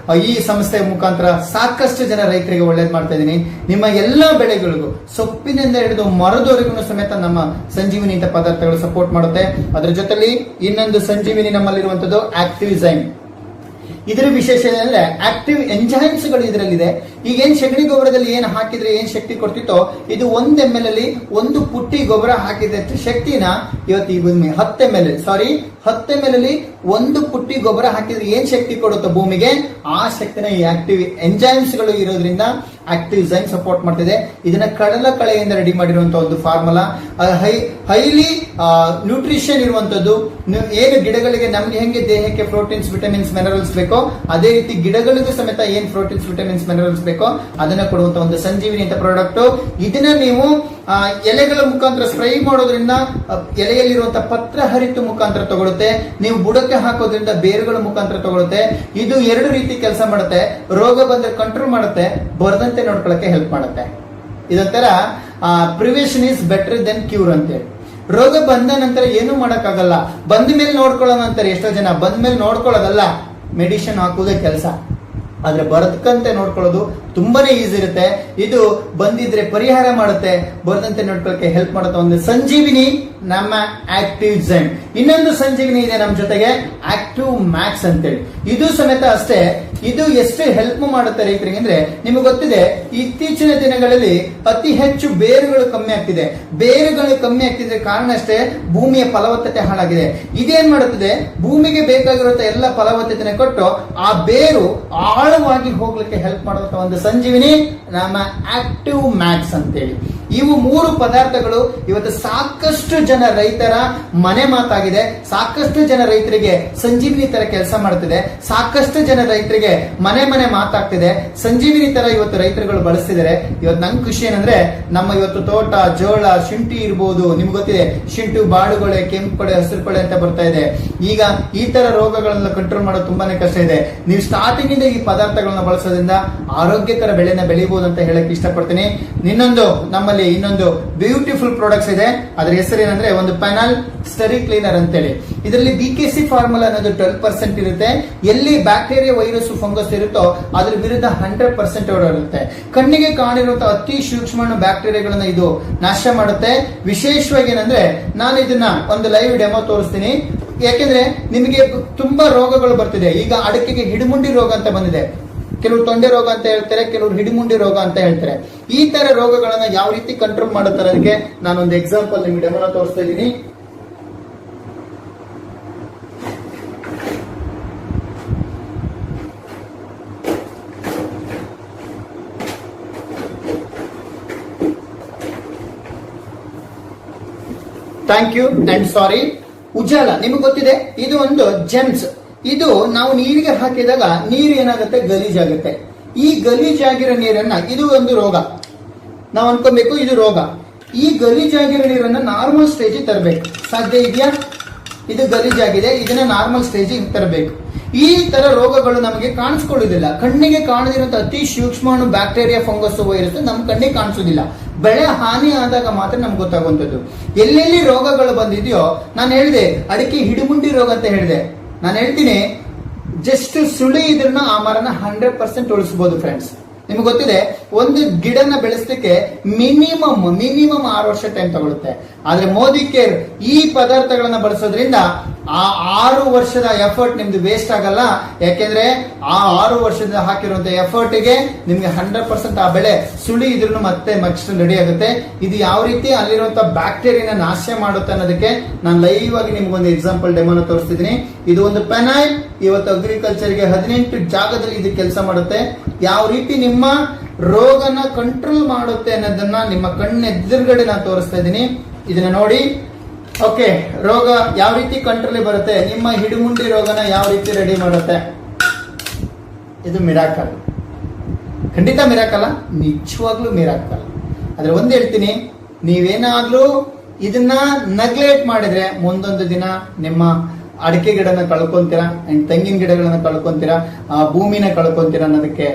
ಈ ಸಂಸ್ಥೆಯ ಮುಖಾಂತರ ಸಾಕಷ್ಟು ಜನ ರೈತರಿಗೆ ಒಳ್ಳೇದ್ ಮಾಡ್ತಾ ಇದ್ದೀನಿ. ನಿಮ್ಮ ಎಲ್ಲಾ ಬೆಳೆಗಳಿಗೂ ಸೊಪ್ಪಿನಿಂದ ಹಿಡಿದು ಮರದವರೆಗೂ ಸಮೇತ ನಮ್ಮ ಸಂಜೀವಿನಿ ಅಂತ ಪದಾರ್ಥಗಳು ಸಪೋರ್ಟ್ ಮಾಡುತ್ತೆ. ಅದರ ಜೊತೆಲಿ ಇನ್ನೊಂದು ಸಂಜೀವಿನಿ ನಮ್ಮಲ್ಲಿರುವಂತದ್ದು ಆಕ್ಟಿವಿಸೈಮ್. ಇದರ ವಿಶೇಷ ಏನಂದ್ರೆ ಆಕ್ಟಿವ್ ಎಂಜೈಮ್ಸ್ ಗಳು ಇದರಲ್ಲಿದೆ. ಈಗ ಏನ್ ಸಗಣಿ ಗೊಬ್ಬರದಲ್ಲಿ ಏನ್ ಹಾಕಿದ್ರೆ ಏನ್ ಶಕ್ತಿ ಕೊಡ್ತಿತ್ತೋ, ಇದು 1 ml ಅಲ್ಲಿ 1 ಪುಟ್ಟಿ ಗೊಬ್ಬರ ಹಾಕಿದಷ್ಟು ಶಕ್ತಿನ ಇವತ್ತು ಈ ಭೂಮಿ 10 ml ಅಲ್ಲಿ 1 ಪುಟ್ಟಿ ಗೊಬ್ಬರ ಹಾಕಿದ್ರೆ ಏನ್ ಶಕ್ತಿ ಕೊಡುತ್ತೋ ಭೂಮಿಗೆ, ಆ ಶಕ್ತಿನ ಈ ಆಕ್ಟಿವ್ ಎಂಜೈಮ್ಸ್ ಗಳು ಇರೋದ್ರಿಂದ ಆಕ್ಟಿವ್ ಜೈಮ್ ಸಪೋರ್ಟ್ ಮಾಡ್ತಿದೆ. ಇದನ್ನ ಕಡಲಕಳೆಯಿಂದ ರೆಡಿ ಮಾಡಿರುವಂತಹ ಒಂದು ಫಾರ್ಮುಲಾ, ಹೈಲಿ ನ್ಯೂಟ್ರಿಷನ್ ಇರುವಂತದ್ದು. ಏನು ಗಿಡಗಳಿಗೆ ನಮ್ಗೆ ಹೆಂಗೆ ದೇಹಕ್ಕೆ ಪ್ರೋಟೀನ್ಸ್, ವಿಟಮಿನ್ಸ್, ಮಿನರಲ್ಸ್ ಬೇಕೋ, ಅದೇ ರೀತಿ ಗಿಡಗಳಿಗೂ ಸಮೇತ ಏನ್ ಪ್ರೋಟೀನ್ಸ್, ವಿಟಮಿನ್ಸ್, ಮಿನರಲ್ಸ್ ಬೇಕೋ ಅದನ್ನ ಕೊಡುವಂತ ಒಂದು ಸಂಜೀವಿನಿ ಅಂತ ಪ್ರಾಡಕ್ಟ್. ಇದನ್ನ ನೀವು ಎಲೆಗಳ ಮುಖಾಂತರ ಸ್ಪ್ರೈ ಮಾಡೋದ್ರಿಂದ ಎಲೆಯಲ್ಲಿರುವಂತಹ ಪತ್ರ ಹರಿತು ಮುಖಾಂತರ ತಗೊಳುತ್ತೆ. ನೀವು ಬುಡಕ್ಕೆ ಹಾಕೋದ್ರಿಂದ ಬೇರುಗಳ ಮುಖಾಂತರ ತಗೊಳುತ್ತೆ. ಇದು 2 ರೀತಿ ಕೆಲಸ ಮಾಡುತ್ತೆ. ರೋಗ ಬಂದ್ರೆ ಕಂಟ್ರೋಲ್ ಮಾಡುತ್ತೆ, ಬರದಂತೆ ನೋಡ್ಕೊಳ್ಳಕ್ಕೆ ಹೆಲ್ಪ್ ಮಾಡುತ್ತೆ. ಇದೊಂಥರ prevention is better then cure ಅಂತೇಳಿ. ರೋಗ ಬಂದ ನಂತರ ಏನೂ ಮಾಡಕ್ಕಾಗಲ್ಲ, ಬಂದ ಮೇಲೆ ನೋಡ್ಕೊಳ್ಳೋಣ ಅಂತಾರೆ ಎಷ್ಟೋ ಜನ. ಬಂದ ಮೇಲೆ ನೋಡ್ಕೊಳ್ಳೋದಲ್ಲ, ಮೆಡಿಸಿನ್ ಹಾಕೋದೇ ಕೆಲಸ. ಆದ್ರೆ ಬರದಕ್ಕಂತೆ ನೋಡ್ಕೊಳ್ಳೋದು ತುಂಬಾನೇ ಈಸಿ ಇರುತ್ತೆ. ಇದು ಬಂದಿದ್ರೆ ಪರಿಹಾರ ಮಾಡುತ್ತೆ, ಬರದಂತೆ ನೋಡ್ಕೊಳ್ಳಕ್ಕೆ ಹೆಲ್ಪ್ ಮಾಡುತ್ತೆ ಒಂದು ಸಂಜೀವಿನಿ ನಮ್ಮ ಆಕ್ಟಿವ್ ಜೈಮ್. ಇನ್ನೊಂದು ಸಂಜೀವಿನಿ ಇದೆ ನಮ್ಮ ಜೊತೆಗೆ, ಆಕ್ಟಿವ್ ಮ್ಯಾಕ್ಸ್ ಅಂತೇಳಿ. ಇದು ಸಮೇತ ಅಷ್ಟೇ. ಇದು ಎಷ್ಟು ಹೆಲ್ಪ್ ಮಾಡುತ್ತೆ ರೈತರಿಗೆ ಅಂದ್ರೆ, ನಿಮಗೆ ಗೊತ್ತಿದೆ ಇತ್ತೀಚಿನ ದಿನಗಳಲ್ಲಿ ಅತಿ ಹೆಚ್ಚು ಬೇರುಗಳು ಕಮ್ಮಿ ಆಗ್ತಿದೆ. ಬೇರುಗಳು ಕಮ್ಮಿ ಆಗ್ತಿದ್ರೆ ಕಾರಣ ಅಷ್ಟೇ, ಭೂಮಿಯ ಫಲವತ್ತತೆ ಹಾಳಾಗಿದೆ. ಇದೇನ್ ಮಾಡುತ್ತದೆ, ಭೂಮಿಗೆ ಬೇಕಾಗಿರುವಂತ ಎಲ್ಲ ಫಲವತ್ತತೆ ಕೊಟ್ಟು ಆ ಬೇರು ಆಳವಾಗಿ ಹೋಗ್ಲಿಕ್ಕೆ ಹೆಲ್ಪ್ ಮಾಡುವಂತ ಒಂದು ಸಂಜೀವಿನಿ ನಮ್ಮ ಆಕ್ಟಿವ್ ಮ್ಯಾಕ್ಸ್ ಅಂತೇಳಿ. ಇವು 3 ಪದಾರ್ಥಗಳು ಇವತ್ತು ಸಾಕಷ್ಟು ಜನ ರೈತರ ಮನೆ ಮಾತಾಗಿದೆ. ಸಾಕಷ್ಟು ಜನ ರೈತರಿಗೆ ಸಂಜೀವಿನಿ ತರ ಕೆಲಸ ಮಾಡ್ತಿದೆ. ಸಾಕಷ್ಟು ಜನ ರೈತರಿಗೆ ಮನೆ ಮಾತಾಗ್ತಿದೆ. ಸಂಜೀವಿನಿ ತರ ಇವತ್ತು ರೈತರುಗಳು ಬಳಸ್ತಿದ್ದಾರೆ. ಇವತ್ತು ನಂಗೆ ಖುಷಿ ಏನಂದ್ರೆ ನಮ್ಮ ಇವತ್ತು ತೋಟ, ಜೋಳ, ಶುಂಠಿ ಇರ್ಬೋದು, ನಿಮ್ಗೆ ಗೊತ್ತಿದೆ ಶುಂಠಿ, ಬಾಳುಗೊಳೆ, ಕೆಂಪು ಕೊಳೆ, ಹಸಿರು ಕೊಳೆ ಅಂತ ಬರ್ತಾ ಇದೆ. ಈಗ ಈ ತರ ರೋಗಗಳನ್ನ ಕಂಟ್ರೋಲ್ ಮಾಡೋದು ತುಂಬಾನೇ ಕಷ್ಟ ಇದೆ. ನೀವು ಸ್ಟಾರ್ಟಿಂಗ್ ಇಂದ ಈ ಪದಾರ್ಥಗಳನ್ನ ಬಳಸೋದ್ರಿಂದ ಆರೋಗ್ಯಕರ ಬೆಳೆನ ಬೆಳಿಬಹುದು ಅಂತ ಹೇಳಕ್ ಇಷ್ಟಪಡ್ತೀನಿ. ನಮ್ಮಲ್ಲಿ ಇನ್ನೊಂದು ಬ್ಯೂಟಿಫುಲ್ ಪ್ರಾಡಕ್ಟ್ಸ್ ಇದೆ. ಅದರ ಹೆಸರೇನಂದ್ರೆ ಒಂದು ಪೆನಾಲ್ ಸ್ಟರಿ ಕ್ಲೀನರ್ ಅಂತೇಳಿ. ಇದರಲ್ಲಿ BKC ಫಾರ್ಮುಲಾ ಅನ್ನೋದು 12% ಇರುತ್ತೆ. ಎಲ್ಲಿ ಬ್ಯಾಕ್ಟೀರಿಯಾ, ವೈರಸ್, ಫಂಗಸ್ ಇರುತ್ತೋ ಅದ್ರ ವಿರುದ್ಧ 100% ಇರುತ್ತೆ. ಕಣ್ಣಿಗೆ ಕಾಣಿರುವಂತಹ ಅತಿ ಸೂಕ್ಷ್ಮಾಣು ಬ್ಯಾಕ್ಟೀರಿಯಾಗಳನ್ನ ಇದು ನಾಶ ಮಾಡುತ್ತೆ. ವಿಶೇಷವಾಗಿ ಏನಂದ್ರೆ ನಾನು ಇದನ್ನ ಒಂದು ಲೈವ್ ಡೆಮೋ ತೋರಿಸ್ತೀನಿ. ಯಾಕೆಂದ್ರೆ ನಿಮಗೆ ತುಂಬಾ ರೋಗಗಳು ಬರ್ತಿದೆ. ಈಗ ಅಡಕೆಗೆ ಹಿಡಿಮುಂಡಿ ರೋಗ ಅಂತ ಬಂದಿದೆ. ಕೆಲವರು ತೊಂಡೆ ರೋಗ ಅಂತ ಹೇಳ್ತಾರೆ, ಕೆಲವರು ಹಿಡಿಮುಂಡಿ ರೋಗ ಅಂತ ಹೇಳ್ತಾರೆ. ಈ ತರ ರೋಗಗಳನ್ನ ಯಾವ ರೀತಿ ಕಂಟ್ರೋಲ್ ಮಾಡುತ್ತಾರೆ ಅದಕ್ಕೆ ನಾನೊಂದು ಎಕ್ಸಾಂಪಲ್ ನಿಮ್ಗೆ ಡೆಮೋ ತೋರಿಸ್ತಾ ಇದ್ದೀನಿ. ಥ್ಯಾಂಕ್ ಯು ಅಂಡ್ ಸಾರಿ. ಉಜಾಲ ನಿಮಗೆ ಗೊತ್ತಿದೆ, ಇದು ಒಂದು ಜೆಮ್ಸ್. ಇದು ನಾವು ನೀರಿಗೆ ಹಾಕಿದಾಗ ನೀರು ಏನಾಗುತ್ತೆ, ಗಲೀಜಾಗುತ್ತೆ. ಈ ಗಲೀಜಾಗಿರೋ ನೀರನ್ನ, ಇದು ಒಂದು ರೋಗ, ನಾವು ಅನ್ಕೋಬೇಕು ಇದು ರೋಗ. ಈ ಗಲೀಜಾಗಿರೋ ನೀರನ್ನ ನಾರ್ಮಲ್ ಸ್ಟೇಜ್ ತರಬೇಕು. ಸಾಧ್ಯ ಇದೆಯಾ? ಇದು ಗಲೀಜಾಗಿದೆ, ಇದನ್ನ ನಾರ್ಮಲ್ ಸ್ಟೇಜ್ ತರಬೇಕು. ಈ ತರ ರೋಗಗಳು ನಮಗೆ ಕಾಣಿಸ್ಕೊಳ್ಳುವುದಿಲ್ಲ. ಕಣ್ಣಿಗೆ ಕಾಣದಿರುವಂತ ಅತಿ ಸೂಕ್ಷ್ಮಾಣು ಬ್ಯಾಕ್ಟೀರಿಯಾ, ಫಂಗಸ್, ವೈರಸ್ ನಮ್ಮ ಕಣ್ಣಿಗೆ ಕಾಣಿಸೋದಿಲ್ಲ. ಬೆಳೆ ಹಾನಿ ಆದಾಗ ಮಾತ್ರ ನಮ್ಗೆ ಗೊತ್ತಾಗುವಂಥದ್ದು. ಎಲ್ಲೆಲ್ಲಿ ರೋಗಗಳು ಬಂದಿದೆಯೋ, ನಾನು ಹೇಳಿದೆ ಅಡಿಕೆ ಹಿಡಿಮುಂಡಿ ರೋಗ ಅಂತ ಹೇಳಿದೆ. ನಾನು ಹೇಳ್ತೀನಿ, ಜಸ್ಟ್ ಸುಳಿ ಇದ್ರನ್ನ ಆ ಮರನ 100% ಉಳಿಸಬಹುದು ಫ್ರೆಂಡ್ಸ್. ನಿಮ್ಗೆ ಗೊತ್ತಿದೆ, ಒಂದು ಗಿಡನ ಬೆಳೆಸಲಿಕ್ಕೆ ಮಿನಿಮಮ್ 6 ವರ್ಷ ಟೈಮ್ ತಗೊಳುತ್ತೆ. ಆದ್ರೆ ಮೋದಿ ಕೇರ್ ಈ ಪದಾರ್ಥಗಳನ್ನ ಬಳಸೋದ್ರಿಂದ ಆ 6 ವರ್ಷದ ಎಫರ್ಟ್ ನಿಮ್ದು ವೇಸ್ಟ್ ಆಗಲ್ಲ. ಯಾಕೆಂದ್ರೆ ಆ 6 ವರ್ಷದಿಂದ ಹಾಕಿರುವಂತ ಎಫರ್ಟ್ ಗೆ ನಿಮ್ಗೆ 100% ಆ ಬೆಳೆ ಸುಳಿ ಇದ್ರೂ ಮತ್ತೆ ರೆಡಿ ಆಗುತ್ತೆ. ಇದು ಯಾವ ರೀತಿ ಅಲ್ಲಿರುವಂತ ಬ್ಯಾಕ್ಟೀರಿಯಾನ ನಾಶ ಮಾಡುತ್ತೆ ಅನ್ನೋದಕ್ಕೆ ನಾನು ಲೈವ್ ಆಗಿ ನಿಮ್ಗೊಂದು ಎಕ್ಸಾಂಪಲ್ ಡೆಮೋನ ತೋರಿಸ್ತಿದ್ದೀನಿ. ಇದು ಒಂದು ಪೆನಾಯ್ಲ್. ಇವತ್ತು ಅಗ್ರಿಕಲ್ಚರ್ಗೆ 18 ಜಾಗದಲ್ಲಿ ಇದು ಕೆಲಸ ಮಾಡುತ್ತೆ. ಯಾವ ರೀತಿ ನಿಮ್ಮ ರೋಗನ ಕಂಟ್ರೋಲ್ ಮಾಡುತ್ತೆ ಅನ್ನೋದನ್ನ ನಿಮ್ಮ ಕಣ್ಣೆದುರುಗಡೆ ನಾನು ತೋರಿಸ್ತಾ ಇದ್ದೀನಿ. ಇದನ್ನ ನೋಡಿ. ಓಕೆ, ರೋಗ ಯಾವ ರೀತಿ ಕಂಟ್ರೋಲ್ ಬರುತ್ತೆ, ನಿಮ್ಮ ಹಿಡಿಮುಂಡಿ ರೋಗನ ಯಾವ ರೀತಿ ರೆಡಿ ಮಾಡುತ್ತೆ. ಇದು ಮಿರಾಕಲ್, ಖಂಡಿತ ಮಿರಾಕಲ್, ನಿಜವಾಗ್ಲೂ ಮಿರಾಕಲ್. ಆದ್ರೆ ಒಂದ್ ಹೇಳ್ತೀನಿ, ನೀವೇನಾದ್ರೂ ಇದನ್ನ ನೆಗ್ಲೆಕ್ಟ್ ಮಾಡಿದ್ರೆ ಮುಂದೊಂದು ದಿನ ನಿಮ್ಮ ಅಡಿಕೆ ಗಿಡನ ಕಳ್ಕೊಂತೀರಾ ಅಂಡ್ ತೆಂಗಿನ ಗಿಡಗಳನ್ನ ಕಳ್ಕೊಂತೀರಾ, ಭೂಮಿನ ಕಳ್ಕೊಂತೀರಾ ಅನ್ನೋದಕ್ಕೆ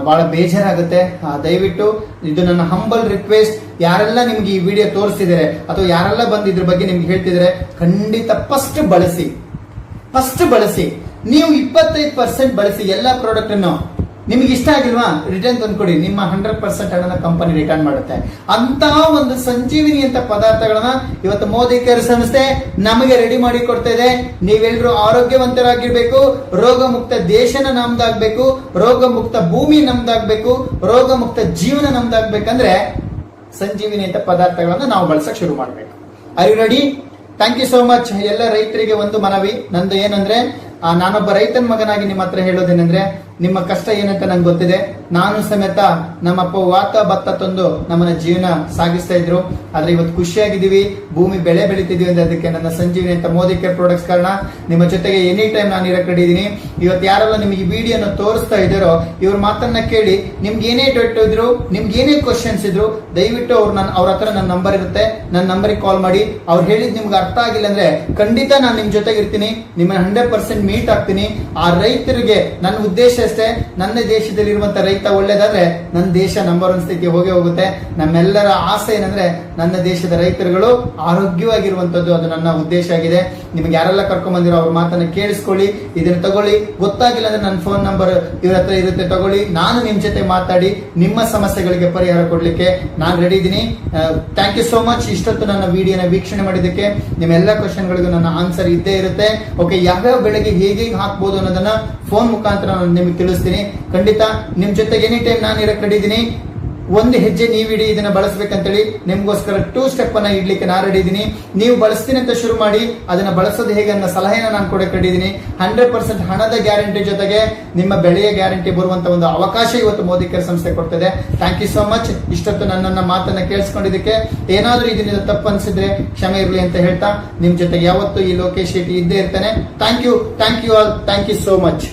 ಬಹಳ ಬೇಜಾರಾಗುತ್ತೆ. ದಯವಿಟ್ಟು ಇದು ನನ್ನ ಹಂಬಲ್ ರಿಕ್ವೆಸ್ಟ್. ಯಾರೆಲ್ಲ ನಿಮ್ಗೆ ಈ ವಿಡಿಯೋ ತೋರಿಸ್ತಿದ್ದಾರೆ ಅಥವಾ ಯಾರೆಲ್ಲ ಬಂದು ಇದ್ರ ಬಗ್ಗೆ ನಿಮ್ಗೆ ಹೇಳ್ತಿದ್ದಾರೆ, ಖಂಡಿತ ಫಸ್ಟ್ ಬಳಸಿ. ನೀವು 25% ಬಳಸಿ ಎಲ್ಲಾ ಪ್ರಾಡಕ್ಟ್ ಅನ್ನು. ನಿಮ್ಗೆ ಇಷ್ಟ ಆಗಿಲ್ವಾ, ರಿಟರ್ನ್ ತಂದ್ಕೊಡಿ. ನಿಮ್ಮ 100% ಹಣನ ಕಂಪನಿ ರಿಟರ್ನ್ ಮಾಡುತ್ತೆ. ಅಂತ ಒಂದು ಸಂಜೀವಿನಿ ಅಂತ ಪದಾರ್ಥಗಳನ್ನ ಇವತ್ತು ಮೋದಿ ಕೇರ್ ಸಂಸ್ಥೆ ನಮಗೆ ರೆಡಿ ಮಾಡಿ ಕೊಡ್ತಾ ಇದೆ. ನೀವೆಲ್ಲರೂ ಆರೋಗ್ಯವಂತರಾಗಿರ್ಬೇಕು, ರೋಗ ಮುಕ್ತ ದೇಶನ ನಮ್ದಾಗ್ಬೇಕು, ರೋಗ ಮುಕ್ತ ಭೂಮಿ ನಮ್ದಾಗ್ಬೇಕು, ರೋಗ ಮುಕ್ತ ಜೀವನ ನಮ್ದಾಗ್ಬೇಕಂದ್ರೆ ಸಂಜೀವಿನಿ ಅಂತ ಪದಾರ್ಥಗಳನ್ನ ನಾವು ಬಳಸಕ್ ಶುರು ಮಾಡ್ಬೇಕು. Are you ready? Thank you so much. ಎಲ್ಲ ರೈತರಿಗೆ ಒಂದು ಮನವಿ ನಂದು ಏನಂದ್ರೆ, ನಾನೊಬ್ಬ ರೈತನ ಮಗನಾಗಿ ನಿಮ್ಮ ಹತ್ರ ಹೇಳೋದೇನೆಂದ್ರೆ, ನಿಮ್ಮ ಕಷ್ಟ ಏನಂತ ನಂಗೆ ಗೊತ್ತಿದೆ. ನಾನು ಸಮೇತ ನಮ್ಮಪ್ಪ ವಾತ ಭತ್ತ ತಂದು ನಮ್ಮನ್ನ ಜೀವನ ಸಾಗಿಸ್ತಾ ಇದ್ರು. ಆದ್ರೆ ಇವತ್ತು ಖುಷಿಯಾಗಿದ್ದೀವಿ, ಭೂಮಿ ಬೆಳೆ ಬೆಳಿತಿದೀವಿ ಅಂದ್ರೆ ಅದಕ್ಕೆ ನನ್ನ ಸಂಜೀವಿನಿ ಅಂತ ಮೋದಿ ಕೇರ್ ಪ್ರಾಡಕ್ಟ್ಸ್ ಕಾರಣ. ನಿಮ್ಮ ಜೊತೆಗೆ ಎನಿ ಟೈಮ್ ನಾನು ಇರಕ್ ರೆಡಿ ಇದೀನಿ. ಇವತ್ತು ಯಾರೆಲ್ಲ ನಿಮ್ಗೆ ಈ ವಿಡಿಯೋನ ತೋರಿಸ್ತಾ ಇದ್ದಾರೋ ಇವ್ರ ಮಾತನ್ನ ಕೇಳಿ, ನಿಮ್ಗೆ ಏನೇ ಡೌಟ್ ಇದ್ರು, ನಿಮ್ಗೆ ಏನೇ ಕ್ವಶನ್ಸ್ ಇದ್ರು, ದಯವಿಟ್ಟು ಅವ್ರ ಹತ್ರ ನನ್ನ ನಂಬರ್ ಇರುತ್ತೆ, ನನ್ನ ನಂಬರಿಗೆ ಕಾಲ್ ಮಾಡಿ. ಅವ್ರು ಹೇಳಿದ್ ನಿಮ್ಗೆ ಅರ್ಥ ಆಗಿಲ್ಲ ಅಂದ್ರೆ ಖಂಡಿತ ನಾನು ನಿಮ್ ಜೊತೆಗೆ ಇರ್ತೀನಿ, ನಿಮ್ಮನ್ನ 100% ಮೀಟ್ ಆಗ್ತೀನಿ. ಆ ರೈತರಿಗೆ ನನ್ನ ಉದ್ದೇಶ ಅಷ್ಟೇ, ನನ್ನ ದೇಶದಲ್ಲಿರುವಂತ ರೈತ ಒಳ್ಳೇದಾದ್ರೆ ನನ್ನ ದೇಶ ನಂಬರ್ 1 ಸ್ಥಿತಿ ಹೋಗುತ್ತೆ. ನಮ್ಮೆಲ್ಲರ ಆಸೆ ಏನಂದ್ರೆ ನನ್ನ ದೇಶದ ರೈತರುಗಳು ಆರೋಗ್ಯವಾಗಿರುವಂತದ್ದು, ಅದು ನನ್ನ ಉದ್ದೇಶ ಆಗಿದೆ. ನಿಮ್ಗೆ ಯಾರೆಲ್ಲ ಕರ್ಕೊಂಡ್ ಬಂದಿರೋ ಅವ್ರ ಮಾತನ್ನ ಕೇಳಿಸ್ಕೊಳ್ಳಿ, ಇದನ್ನ ತಗೊಳ್ಳಿ. ಗೊತ್ತಾಗಿಲ್ಲ ಅಂದ್ರೆ ನನ್ನ ಫೋನ್ ನಂಬರ್ ಇವ್ರ ಹತ್ರ ಇರುತ್ತೆ, ತಗೊಳ್ಳಿ. ನಾನು ನಿಮ್ ಜೊತೆ ಮಾತಾಡಿ ನಿಮ್ಮ ಸಮಸ್ಯೆಗಳಿಗೆ ಪರಿಹಾರ ಕೊಡ್ಲಿಕ್ಕೆ ನಾನು ರೆಡಿ ಇದ್ದೀನಿ. Thank you so much. ಇಷ್ಟೊತ್ತು ನನ್ನ ವಿಡಿಯೋನ ವೀಕ್ಷಣೆ ಮಾಡಿದ್ದಕ್ಕೆ. ನಿಮ್ಮೆಲ್ಲ ಕ್ವಶನ್ಗಳಿಗೂ ನನ್ನ ಆನ್ಸರ್ ಇದ್ದೇ ಇರುತ್ತೆ. ಓಕೆ, ಯಾವ್ಯಾವ ಬೆಳೆಗೆ ಹೇಗೆ ಹಾಕ್ಬೋದು ಅನ್ನೋದನ್ನ ಫೋನ್ ಮುಖಾಂತರ ನಾನು ನಿಮ್ಗೆ ತಿಳಿಸ್ತೀನಿ. ಖಂಡಿತ ನಿಮ್ ಜೊತೆಗೆ ಎನಿ ಟೈಮ್ ನಾನು ಇರಕ್ ರೆಡಿ ಇದ್ದೀನಿ. ಒಂದು ಹೆಜ್ಜೆ ನೀವಿಡಿ, ಇದನ್ನ ಬಳಸಬೇಕಂತೇಳಿ ನಿಮ್ಗೋಸ್ಕರ 2 ಸ್ಟೆಪ್ ಅನ್ನ ಇಡ್ಲಿಕ್ಕೆ ನಾ ರೆಡಿ ಇದೀನಿ. ನೀವು ಬಳಸ್ತೀನಿ ಅಂತ ಶುರು ಮಾಡಿ ಅದನ್ನ ಬಳಸೋದು ಹೇಗೆ ಅನ್ನೋ ಸಲಹೆನ ನಾನು ಕೂಡ ಕಟ್ಟಿದ್ದೀನಿ. 100% ಹಣದ ಗ್ಯಾರಂಟಿ ಜೊತೆಗೆ ನಿಮ್ಮ ಬೆಳೆಯ ಗ್ಯಾರಂಟಿ ಬರುವಂತ ಒಂದು ಅವಕಾಶ ಇವತ್ತು ಮೋದಿ ಕೇರ್ ಸಂಸ್ಥೆ ಕೊಡ್ತದೆ. Thank you so much. ಇಷ್ಟೊತ್ತು ನನ್ನ ಮಾತನ್ನ ಕೇಳಿಸ್ಕೊಂಡಿದ್ದಕ್ಕೆ ಏನಾದ್ರೂ ಇದರಿಂದ ತಪ್ಪು ಅನ್ಸಿದ್ರೆ ಕ್ಷಮೆ ಇರಲಿ ಅಂತ ಹೇಳ್ತಾ ನಿಮ್ ಜೊತೆಗೆ ಯಾವತ್ತು ಈ ಲೋಕೇಶ್ ಶೆಟ್ಟಿ ಇದ್ದೇ ಇರ್ತಾನೆ. Thank you all. Thank you so much.